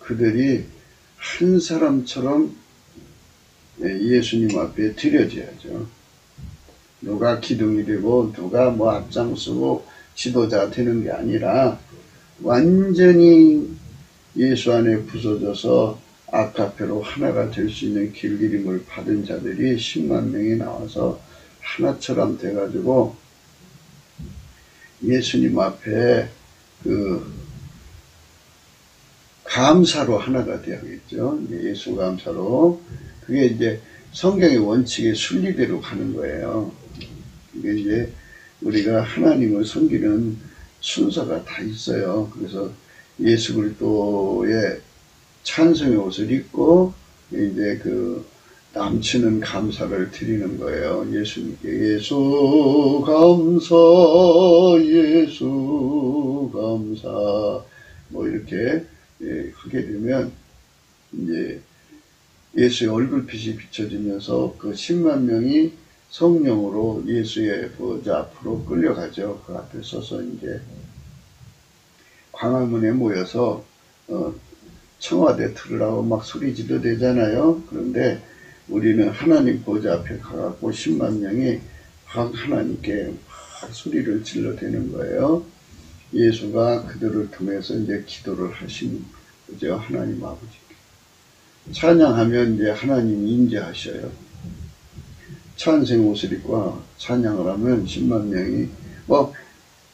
그들이 한 사람처럼 예수님 앞에 드려져야죠. 누가 기둥이 되고 누가 뭐 앞장서고 지도자 되는 게 아니라 완전히 예수 안에 부서져서 아카페로 하나가 될 수 있는 길들임을 받은 자들이 10만 명이 나와서 하나처럼 돼가지고 예수님 앞에 그 감사로 하나가 되어야겠죠. 예수 감사로. 그게 이제 성경의 원칙의 순리대로 가는 거예요. 이게 이제 우리가 하나님을 섬기는 순서가 다 있어요. 그래서 예수 그리스도의 찬송의 옷을 입고 이제 그 남치는 감사를 드리는 거예요. 예수님께 예수 감사, 예수 감사 뭐 이렇게 하게 되면 이제 예수의 얼굴빛이 비춰지면서 그 10만 명이 성령으로 예수의 보좌 앞으로 끌려가죠. 그 앞에 서서 이제 광화문에 모여서 청와대 들으라고 막 소리 지르대잖아요. 그런데 우리는 하나님 보좌 앞에 가갖고 10만 명이 하나님께 막 소리를 질러대는 거예요. 예수가 그들을 통해서 이제 기도를 하신 거죠. 하나님 아버지께. 찬양하면 이제 하나님이 임재하셔요. 찬송 옷을 입고 찬양을 하면 10만 명이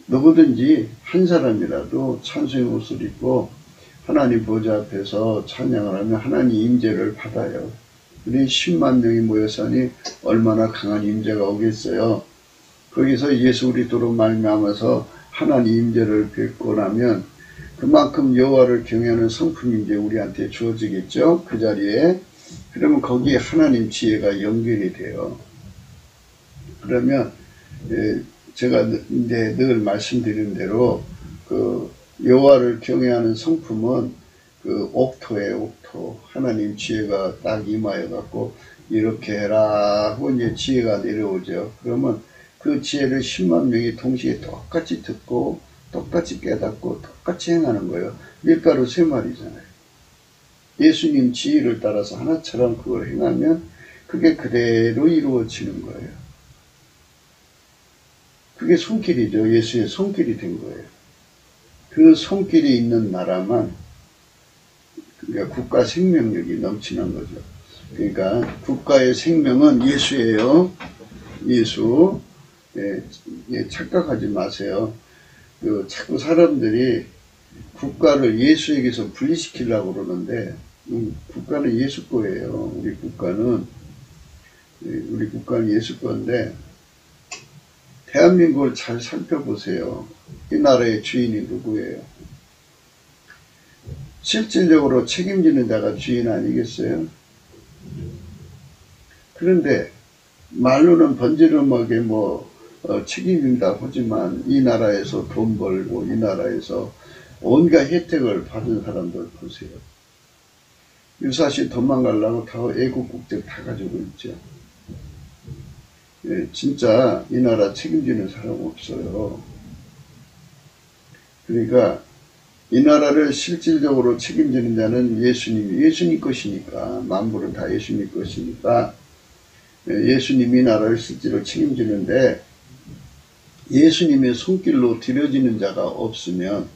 누구든지 한 사람이라도 찬송 옷을 입고 하나님 보좌 앞에서 찬양을 하면 하나님 임재를 받아요. 우리 10만 명이 모여서니 얼마나 강한 임재가 오겠어요. 거기서 예수 그리스도로 말미암아서 하나님 임재를 뵙고 나면 그만큼 여호와를 경외하는 성품이 이제 우리한테 주어지겠죠. 그 자리에. 그러면 거기에 하나님 지혜가 연결이 돼요. 그러면 제가 이제 늘 말씀드린 대로 그 여호와를 경외하는 성품은 그 옥토에 옥토 하나님 지혜가 딱 임하여 갖고 이렇게 해라 하고 이제 지혜가 내려오죠. 그러면 그 지혜를 10만 명이 동시에 똑같이 듣고 똑같이 깨닫고 똑같이 행하는 거예요. 밀가루 3마리잖아요. 예수님 지혜를 따라서 하나처럼 그걸 행하면 그게 그대로 이루어지는 거예요. 그게 손길이죠. 예수의 손길이 된 거예요. 그 손길이 있는 나라만 그러니까 국가 생명력이 넘치는 거죠. 그러니까 국가의 생명은 예수예요. 예수. 착각하지 마세요. 자꾸 사람들이 국가를 예수에게서 분리시키려고 그러는데 국가는 예수 거예요. 우리 국가는 예수 건데 대한민국을 잘 살펴보세요. 이 나라의 주인이 누구예요? 실질적으로 책임지는 자가 주인 아니겠어요? 그런데 말로는 번지르르하게 책임진다 하지만 이 나라에서 돈 벌고 이 나라에서 온갖 혜택을 받은 사람들 보세요. 유사시 도망가려고 다 애국 국적 다 가지고 있죠. 진짜 이 나라 책임지는 사람 없어요. 그러니까 이 나라를 실질적으로 책임지는 자는 예수님 것이니까 만물은 다 예수님 것이니까 예수님이 이 나라를 실제로 책임지는데 예수님의 손길로 들여지는 자가 없으면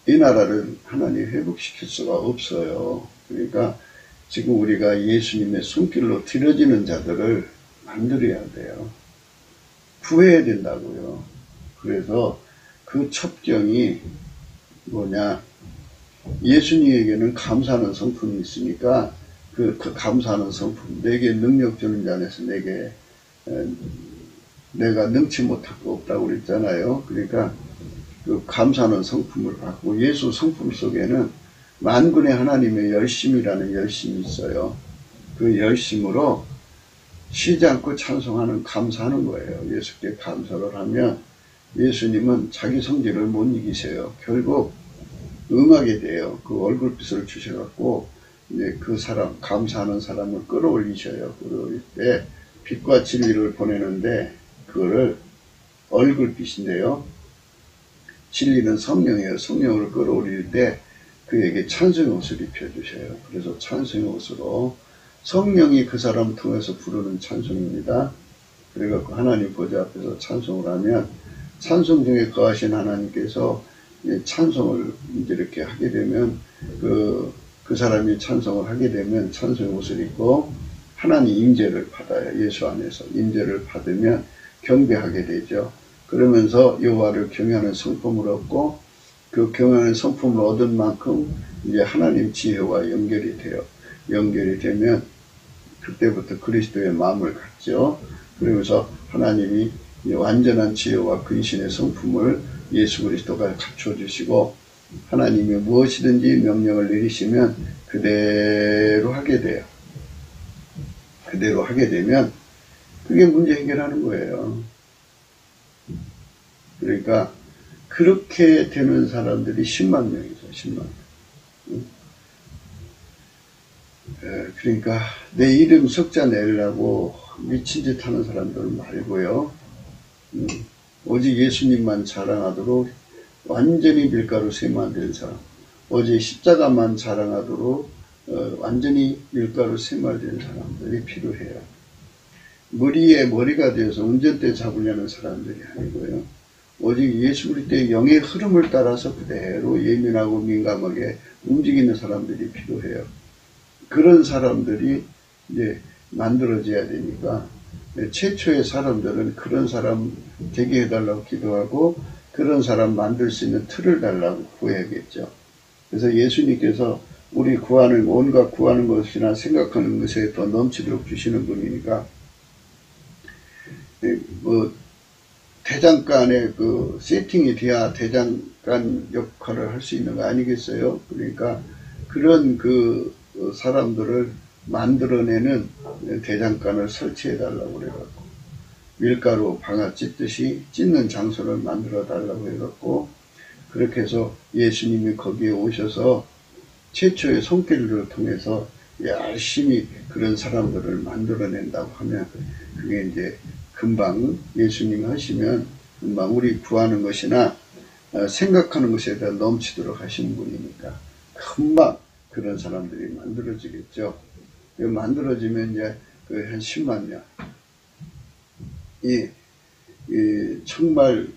이 나라를 하나님 회복시킬 수가 없어요. 그러니까 지금 우리가 예수님의 손길로 들여지는 자들을 만들어야 돼요. 구해야 된다고요. 그래서 그 첩경이 뭐냐, 예수님에게는 감사하는 성품이 있으니까 그 감사하는 성품, 내게 능력 주는 자 안에서 내가 능치 못할 거 없다고 그랬잖아요. 그러니까 그 감사하는 성품을 갖고 예수 성품 속에는 만군의 하나님의 열심이라는 열심이 있어요. 그 열심으로 쉬지 않고 찬송하는, 감사하는 거예요. 예수께 감사를 하면 예수님은 자기 성질을 못 이기세요. 결국 응하게 돼요. 그 얼굴빛을 주셔갖고 이제 그 사람, 감사하는 사람을 끌어올리셔요. 끌어올릴 때 빛과 진리를 보내는데 그거를 얼굴빛인데요. 진리는 성령이에요. 성령을 끌어올릴 때 그에게 찬송의 옷을 입혀주셔요. 그래서 찬송의 옷으로 성령이 그 사람을 통해서 부르는 찬송입니다. 그래갖고 하나님 보좌 앞에서 찬송을 하면 찬송 중에 거하신 하나님께서 찬송을 이렇게 하게 되면 그 사람이 찬송을 하게 되면 찬송의 옷을 입고 하나님 임재를 받아요. 예수 안에서 임재를 받으면 경배하게 되죠. 그러면서 여호와를 경외하는 성품을 얻고 그 경외하는 성품을 얻은 만큼 이제 하나님 지혜와 연결이 돼요. 연결이 되면 그때부터 그리스도의 마음을 갖죠. 그러면서 하나님이 완전한 지혜와 근신의 성품을 예수 그리스도가 갖춰주시고 하나님이 무엇이든지 명령을 내리시면 그대로 하게 돼요. 그대로 하게 되면 그게 문제 해결하는 거예요. 그러니까 그렇게 되는 사람들이 10만 명이죠. 10만 명. 그러니까 내 이름 석자 내려고 미친 짓 하는 사람들 말고요. 오직 예수님만 자랑하도록 완전히 밀가루 쇠만 된 사람, 오직 십자가만 자랑하도록 완전히 밀가루 쇠만 된 사람들이 필요해요. 머리에 머리가 되어서 운전대 잡으려는 사람들이 아니고요. 오직 예수 그리스도의 영의 흐름을 따라서 그대로 예민하고 민감하게 움직이는 사람들이 필요해요. 그런 사람들이 이제 만들어져야 되니까 최초의 사람들은 그런 사람 되게 해달라고 기도하고 그런 사람 만들 수 있는 틀을 달라고 구해야겠죠. 그래서 예수님께서 우리 구하는 온갖 구하는 것이나 생각하는 것에 더 넘치도록 주시는 분이니까 대장간의 그 세팅이 돼야 대장간 역할을 할 수 있는 거 아니겠어요? 그러니까 그런 그 사람들을 만들어내는 대장간을 설치해 달라고 그래갖고 밀가루 방아 찢듯이 찢는 장소를 만들어 달라고 해갖고 그렇게 해서 예수님이 거기에 오셔서 최초의 손길을 통해서 열심히 그런 사람들을 만들어낸다고 하면 그게 이제 금방 예수님 하시면 금방 우리 구하는 것이나 생각하는 것에 대해 넘치도록 하시는 분이니까 금방 그런 사람들이 만들어지겠죠. 만들어지면 이제 그 한 10만 명. 정말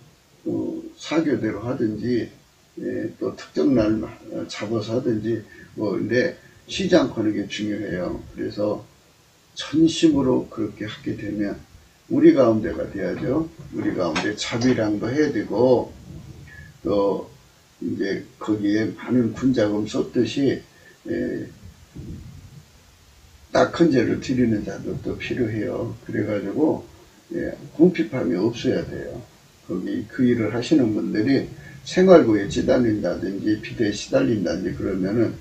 사교대로 하든지 또 특정 날 잡아서 하든지 근데 쉬지 않고 하는 게 중요해요. 그래서 전심으로 그렇게 하게 되면 우리 가운데가 돼야죠. 우리 가운데 자비량도 해야 되고 또 이제 거기에 많은 군자금 썼듯이 딱한 죄를 드리는 자들도 필요해요. 그래가지고 궁핍함이 없어야 돼요. 거기 그 일을 하시는 분들이 생활고에 찌달린다든지 비대에 시달린다든지 그러면은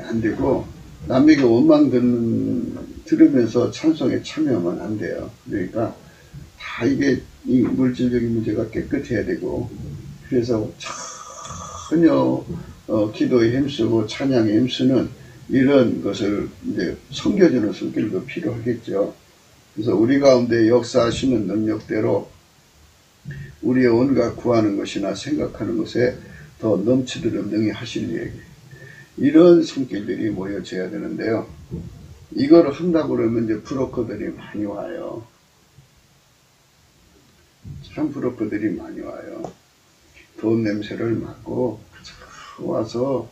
안 되고 남에게 원망 들으면서 찬송에 참여하면 안 돼요. 그러니까 다 이게 이 물질적인 문제가 깨끗해야 되고 그래서 전혀 기도에 힘쓰고 찬양에 힘쓰는 이런 것을 이제 섬겨주는 손길도 필요하겠죠. 그래서 우리 가운데 역사하시는 능력대로 우리의 온갖 구하는 것이나 생각하는 것에 더 넘치도록 능히 하실 얘기. 이런 손길들이 모여져야 되는데요. 이걸 한다고 그러면 이제 브로커들이 많이 와요. 참 브로커들이 많이 와요. 돈 냄새를 맡고 와서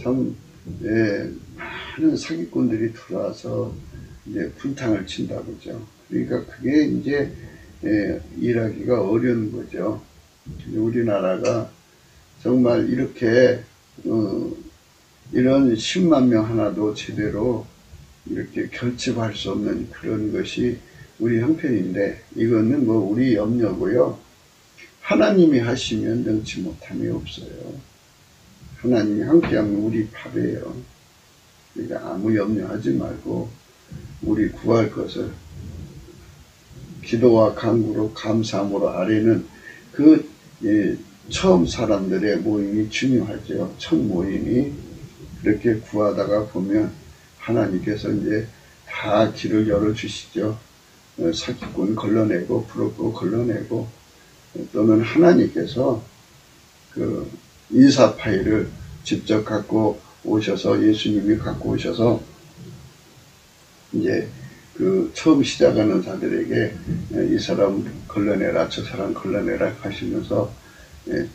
참 많은 사기꾼들이 들어와서 이제 분탕을 친다 그죠. 그러니까 그게 이제 일하기가 어려운 거죠. 우리나라가 정말 이렇게 이런 10만 명 하나도 제대로 이렇게 결집할 수 없는 그런 것이 우리 형편인데 이거는 뭐 우리 염려고요. 하나님이 하시면 능치 못함이 없어요. 하나님이 함께하면 우리 밥이에요. 그러니까 아무 염려하지 말고 우리 구할 것을 기도와 간구로 감사함으로 아뢰는 그 처음 사람들의 모임이 중요하죠. 첫 모임이 그렇게 구하다가 보면 하나님께서 이제 다 길을 열어주시죠. 사기꾼 걸러내고 부럽고 걸러내고 또는 하나님께서 그 인사 파일을 직접 갖고 오셔서 예수님이 갖고 오셔서 이제 그 처음 시작하는 자들에게 이 사람 걸러내라 저 사람 걸러내라 하시면서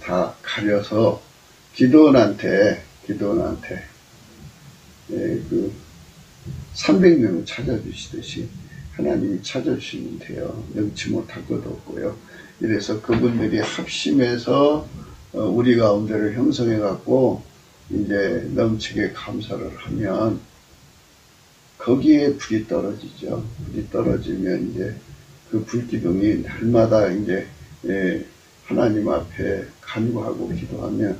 다 가려서 기도원한테 그 300명을 찾아주시듯이 하나님이 찾아주시면 돼요. 능치 못할 것도 없고요. 이래서 그분들이 합심해서 우리 가운데를 형성해 갖고 이제 넘치게 감사를 하면 거기에 불이 떨어지죠. 불이 떨어지면 이제 그 불기둥이 날마다 이제 하나님 앞에 간구하고 기도하면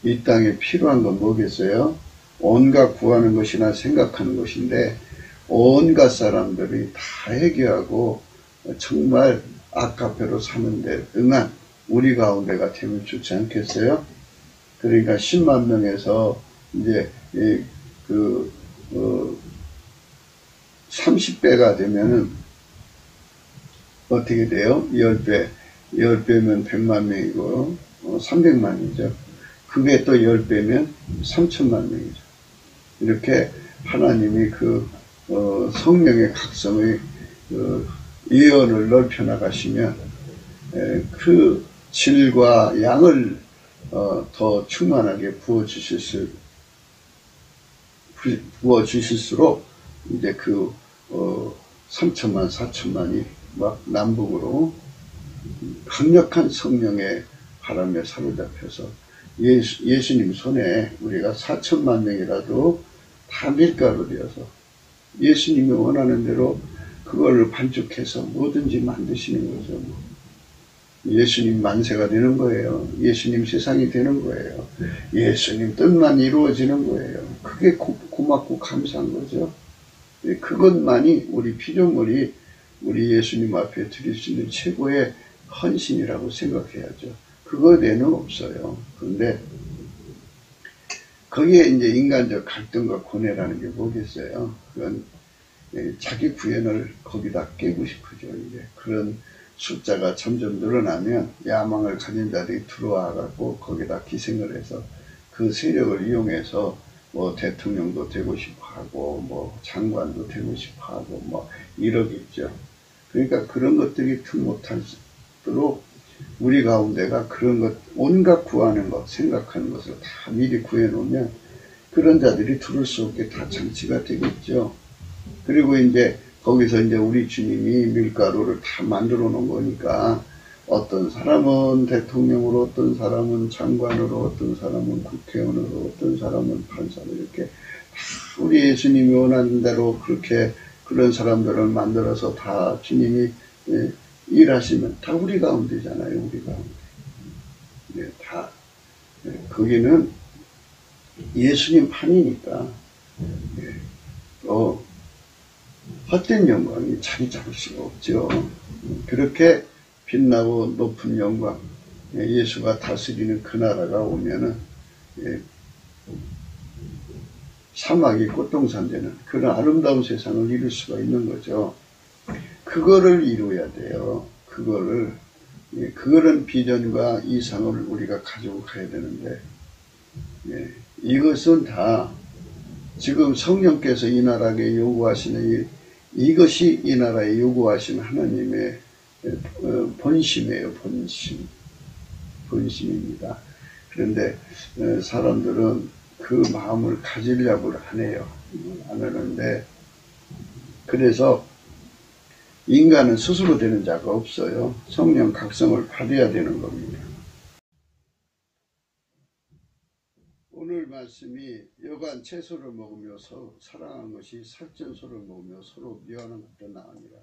이 땅에 필요한 건 뭐겠어요? 온갖 구하는 것이나 생각하는 것인데 온갖 사람들이 다 해결하고 정말 아카페로 사는데 응한 우리 가운데가 되면 좋지 않겠어요? 그러니까 10만 명에서 이제 30배가 되면은 어떻게 돼요? 10배면 100만 명이고 300만이죠. 그게 또 10배면 3천만 명이죠. 이렇게 하나님이 그 성령의 각성의 예언을 넓혀 나가시면 그 질과 양을 더 충만하게 부어주실수록 이제 그 3천만 4천만이 막 남북으로 강력한 성령의 바람에 사로잡혀서 예수님 손에 우리가 4천만 명이라도 다 밀가루 되어서 예수님이 원하는 대로 그걸 반죽해서 뭐든지 만드시는 거죠. 예수님 만세가 되는 거예요. 예수님 세상이 되는 거예요. 예수님 뜻만 이루어지는 거예요. 그게 고맙고 감사한 거죠. 그것만이 우리 피조물이 우리 예수님 앞에 드릴 수 있는 최고의 헌신이라고 생각해야죠. 그거 외에는 없어요. 근데 거기에 이제 인간적 갈등과 고뇌라는 게 뭐겠어요? 그건 자기 구현을 거기다 깨고 싶으죠. 이제 그런 숫자가 점점 늘어나면 야망을 가진 자들이 들어와 갖고 거기다 기생을 해서 그 세력을 이용해서 뭐 대통령도 되고 싶어 하고 뭐 장관도 되고 싶어 하고 뭐 이러겠죠. 그러니까 그런 것들이 틈 못할수록 우리 가운데가 그런 것, 온갖 구하는 것, 생각하는 것을 다 미리 구해놓으면 그런 자들이 들을 수 없게 다 장치가 되겠죠. 그리고 이제 거기서 이제 우리 주님이 밀가루를 다 만들어 놓은 거니까 어떤 사람은 대통령으로, 어떤 사람은 장관으로, 어떤 사람은 국회의원으로, 어떤 사람은 판사로 이렇게 다 우리 예수님이 원하는 대로 그렇게 그런 사람들을 만들어서 다 주님이 일하시면 다 우리 가운데잖아요. 우리 가운데. 네, 다 거기는 예수님 판이니까 헛된 영광이 자리 잡을 수가 없죠. 그렇게 빛나고 높은 영광, 예수가 다스리는 그 나라가 오면은 사막이 꽃동산 되는 그런 아름다운 세상을 이룰 수가 있는 거죠. 그거를 이루어야 돼요. 그거는 비전과 이상을 우리가 가지고 가야 되는데, 이것은 다 지금 성령께서 이 나라에 요구하시는 이것이 이 나라에 요구하시는 하나님의 본심이에요. 본심입니다. 그런데 사람들은 그 마음을 가지려고 안 해요. 안 하는데, 그래서 인간은 스스로 되는 자가 없어요. 성령 각성을 받아야 되는 겁니다. 오늘 말씀이 여간 채소를 먹으며 사랑한 것이 살전소를 먹으며 서로 미워하는 것도 나으니라.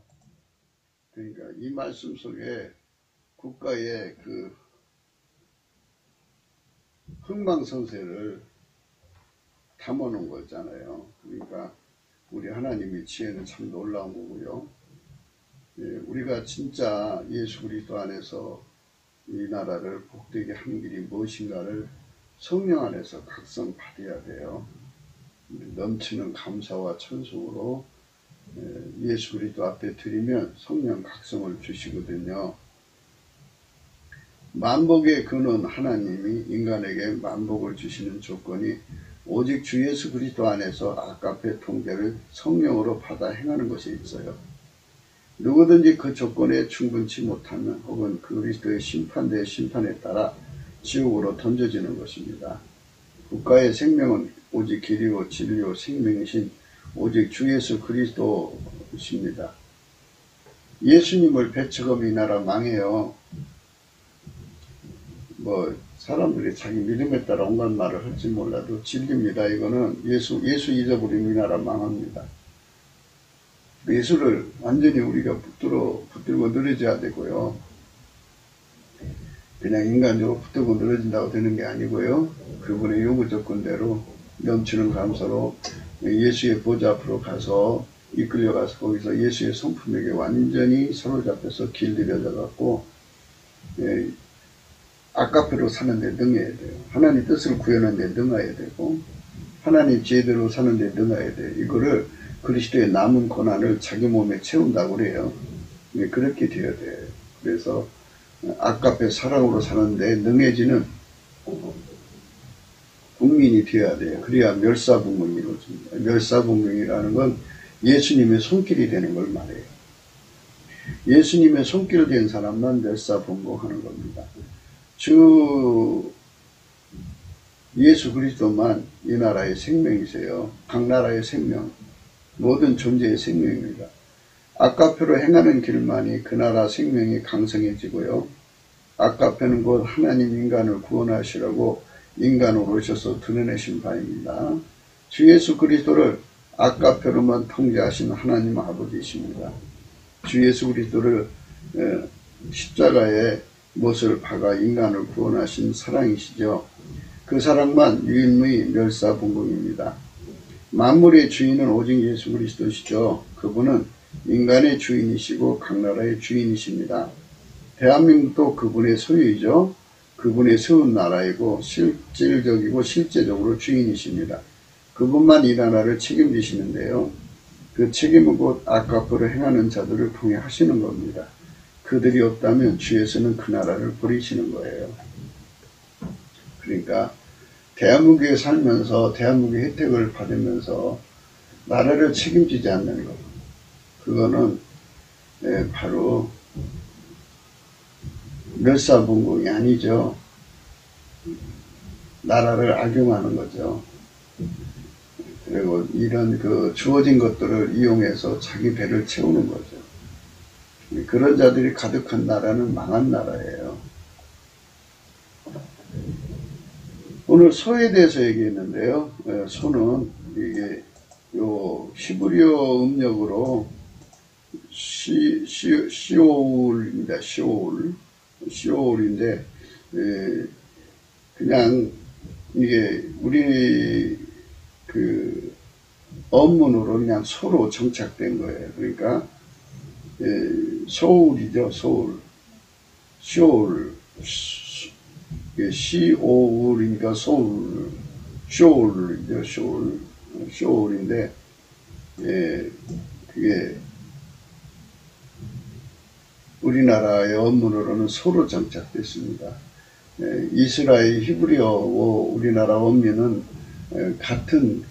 그러니까 이 말씀 속에 국가의 그 흥망성쇠를 담아놓은 거잖아요. 그러니까 우리 하나님의 지혜는 참 놀라운 거고요. 우리가 진짜 예수 그리스도 안에서 이 나라를 복되게 하는 길이 무엇인가를 성령 안에서 각성받아야 돼요. 넘치는 감사와 찬송으로 예수 그리스도 앞에 드리면 성령 각성을 주시거든요. 만복의 근원 하나님이 인간에게 만복을 주시는 조건이 오직 주 예수 그리스도 안에서 아까페 통제를 성령으로 받아 행하는 것이 있어요. 누구든지 그 조건에 충분치 못하면 혹은 그리스도의 심판대의 심판에 따라 지옥으로 던져지는 것입니다. 국가의 생명은 오직 길이요 진리요 생명이신 오직 주 예수 그리스도십니다. 예수님을 배척하면 이 나라 망해요. 뭐 사람들이 자기 믿음에 따라 온갖 말을 할지 몰라도 진리입니다. 이거는 예수 잊어버리면 이 나라 망합니다. 예수를 완전히 우리가 붙들고 늘어져야 되고요. 그냥 인간적으로 붙들고 늘어진다고 되는 게 아니고요. 그분의 요구 조건대로 넘치는 감사로 예수의 보좌 앞으로 가서 이끌려가서 거기서 예수의 성품에게 완전히 사로잡혀서 길들여져 갖고 아까페로 사는데 능해야 돼요. 하나님 뜻을 구현하는데 능해야 되고 하나님 지혜대로 사는데 능해야 돼요. 이거를 그리스도의 남은 고난을 자기 몸에 채운다고 그래요. 그렇게 되어야 돼요. 그래서 아까페 사랑으로 사는데 능해지는 국민이 되어야 돼요. 그래야 멸사분명이 이루어집니다. 멸사분명이라는 건 예수님의 손길이 되는 걸 말해요. 예수님의 손길 된 사람만 멸사분명하는 겁니다. 주 예수 그리스도만 이 나라의 생명이세요. 각 나라의 생명, 모든 존재의 생명입니다. 아까페로 행하는 길만이 그 나라 생명이 강성해지고요. 아까페는 곧 하나님 인간을 구원하시려고 인간으로 오셔서 드러내신 바입니다. 주 예수 그리스도를 아까페로만 통제하신 하나님 아버지이십니다. 주 예수 그리스도를 십자가에 못을 박아 인간을 구원하신 사랑이시죠. 그 사랑만 유일무이 멸사분공입니다. 만물의 주인은 오직 예수 그리스도시죠. 그분은 인간의 주인이시고 각 나라의 주인이십니다. 대한민국도 그분의 소유이죠. 그분이 세운 나라이고 실질적이고 실제적으로 주인이십니다. 그분만 이 나라를 책임지시는데요. 그 책임은 곧 악과포를 행하는 자들을 통해 하시는 겁니다. 그들이 없다면 주에서는 그 나라를 버리시는 거예요. 그러니까 대한민국에 살면서 대한민국의 혜택을 받으면서 나라를 책임지지 않는 것, 그거는 바로 멸사분공이 아니죠. 나라를 악용하는 거죠. 그리고 이런 그 주어진 것들을 이용해서 자기 배를 채우는 거죠. 그런 자들이 가득한 나라는 망한 나라예요. 오늘 소에 대해서 얘기했는데요. 소는 이게 요 히브리어 음력으로 시오울입니다. 시오울인데 그냥 이게 우리 그 언문으로 그냥 소로 정착된 거예요. 그러니까 소울이죠. 소울. 시오울. 시오울이니까 소울. 쇼울이죠. 쇼울. 쇼울인데 그게 우리나라의 언문으로는 소로 정착됐습니다. 이스라엘 히브리어와 우리나라 언문은 같은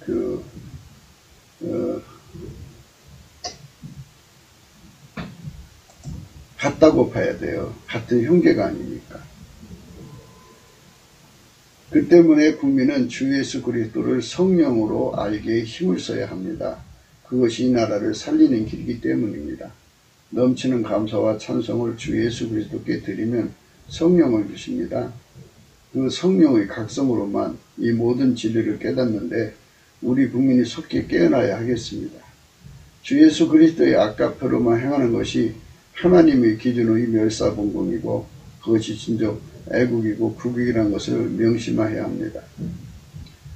같다고 봐야 돼요. 같은 형제가 아니니까. 그 때문에 국민은 주 예수 그리스도를 성령으로 알기에 힘을 써야 합니다. 그것이 이 나라를 살리는 길이기 때문입니다. 넘치는 감사와 찬송을 주 예수 그리스도께 드리면 성령을 주십니다. 그 성령의 각성으로만 이 모든 진리를 깨닫는데 우리 국민이 속히 깨어나야 하겠습니다. 주 예수 그리스도의 악과표로만 행하는 것이 하나님의 기준의 멸사분공이고 그것이 진정 애국이고 국익이라는 것을 명심해야 합니다.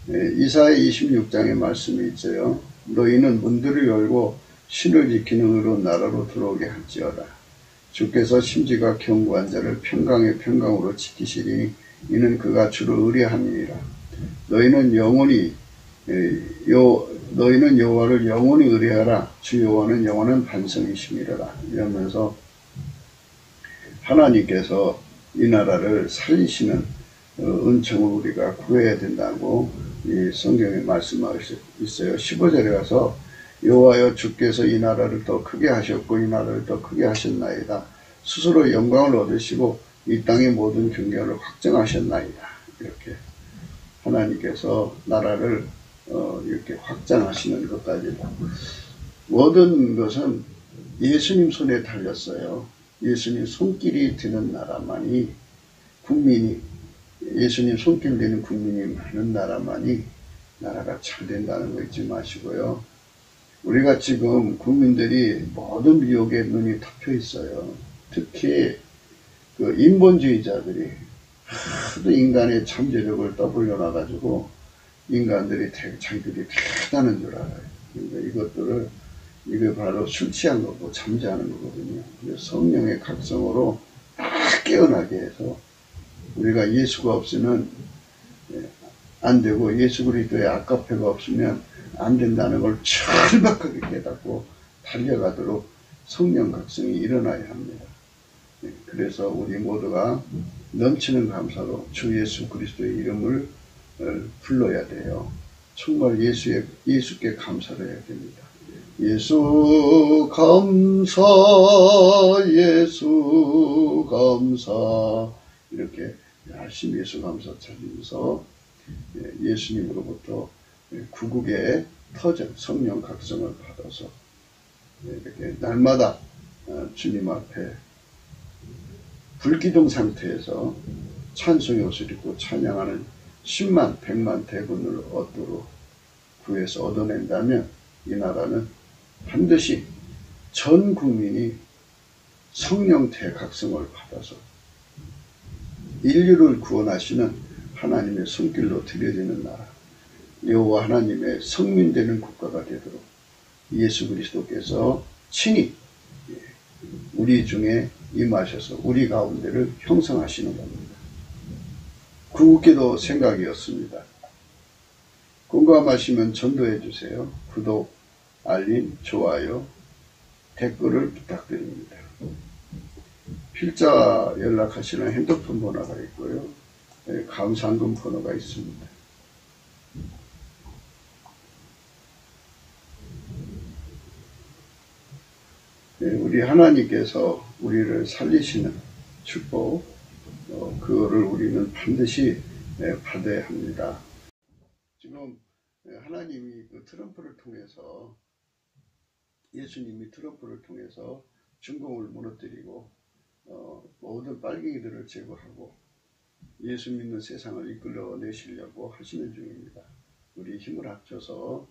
이사야 26장의 말씀이 있어요. 너희는 문들을 열고 신을 지키는 의로운 나라로 들어오게 할지어다. 주께서 심지가 견고한 자를 평강의 평강으로 지키시리니 이는 그가 주를 의뢰함이니라. 너희는 여호와를 영원히 의뢰하라. 주 여호와는 영원한 반성이심이라. 이러면서 하나님께서 이 나라를 살리시는 은총을 우리가 구해야 된다고 이 성경에 말씀하고 있어요. 15절에 가서 여호와여 주께서 이 나라를 더 크게 하셨고 이 나라를 더 크게 하셨나이다. 스스로 영광을 얻으시고 이 땅의 모든 경계를 확정하셨나이다. 이렇게 하나님께서 나라를 이렇게 확장하시는 것까지 모든 것은 예수님 손에 달렸어요. 예수님 손길이 드는 나라만이 국민이 예수님 손길 되는 국민이 많은 나라만이 나라가 잘 된다는 거 잊지 마시고요. 우리가 지금 국민들이 모든 미혹에 눈이 덮여 있어요. 특히 그 인본주의자들이 하도 인간의 잠재력을 떠벌려놔가지고 인간들이 자기들이 대단한 줄 알아요. 그러니까 이게 바로 술 취한 거고 잠재하는 거거든요. 그래서 성령의 각성으로 딱 깨어나게 해서 우리가 예수가 없으면 안 되고 예수 그리스도의 악과표가 없으면 안 된다는 걸 철박하게 깨닫고 달려가도록 성령 각성이 일어나야 합니다. 그래서 우리 모두가 넘치는 감사로 주 예수 그리스도의 이름을 불러야 돼요. 정말 예수께 감사를 해야 됩니다. 예수 감사, 예수 감사. 이렇게 열심히 예수 감사 찾으면서 예수님으로부터 구국의 터전 성령 각성을 받아서 이렇게 날마다 주님 앞에 불기둥 상태에서 찬송의 옷을 입고 찬양하는 10만, 100만 대군을 구해서 얻어낸다면 이 나라는 반드시 전 국민이 성령 대각성을 받아서 인류를 구원하시는 하나님의 손길로 들여지는 나라, 여호와 하나님의 성민되는 국가가 되도록 예수 그리스도께서 친히 우리 중에 임하셔서 우리 가운데를 형성하시는 겁니다. 궁극기도 생각이었습니다. 궁금하시면 전도해 주세요. 구독, 알림, 좋아요, 댓글을 부탁드립니다. 필자 연락하시는 핸드폰 번호가 있고요. 감사금 번호가 있습니다. 우리 하나님께서 우리를 살리시는 축복, 그거를 우리는 반드시 받아야 합니다. 지금 하나님이 트럼프를 통해서, 예수님이 트럼프를 통해서 중공을 무너뜨리고 모든 빨갱이들을 제거하고 예수 믿는 세상을 이끌어내시려고 하시는 중입니다. 우리 힘을 합쳐서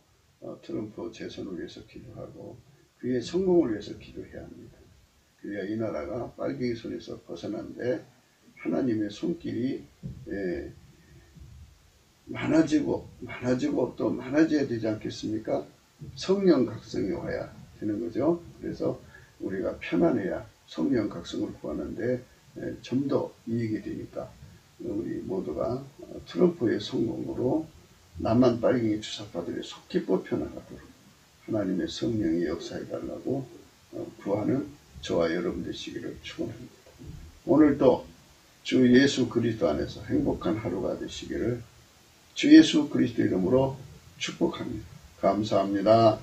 트럼프 재선을 위해서 기도하고 그의 성공을 위해서 기도해야 합니다. 그래야 이 나라가 빨갱이 손에서 벗어난데 하나님의 손길이 많아지고 또 많아져야 되지 않겠습니까? 성령 각성이 와야 되는 거죠. 그래서 우리가 편안해야 성령 각성을 구하는데 좀 더 이익이 되니까 우리 모두가 트럼프의 성공으로 남한 빨갱이 주사파들이 속히 뽑혀나가도록 하나님의 성령이 역사해 달라고 구하는 저와 여러분 되시기를 축원합니다. 오늘도 주 예수 그리스도 안에서 행복한 하루가 되시기를 주 예수 그리스도 이름으로 축복합니다. 감사합니다.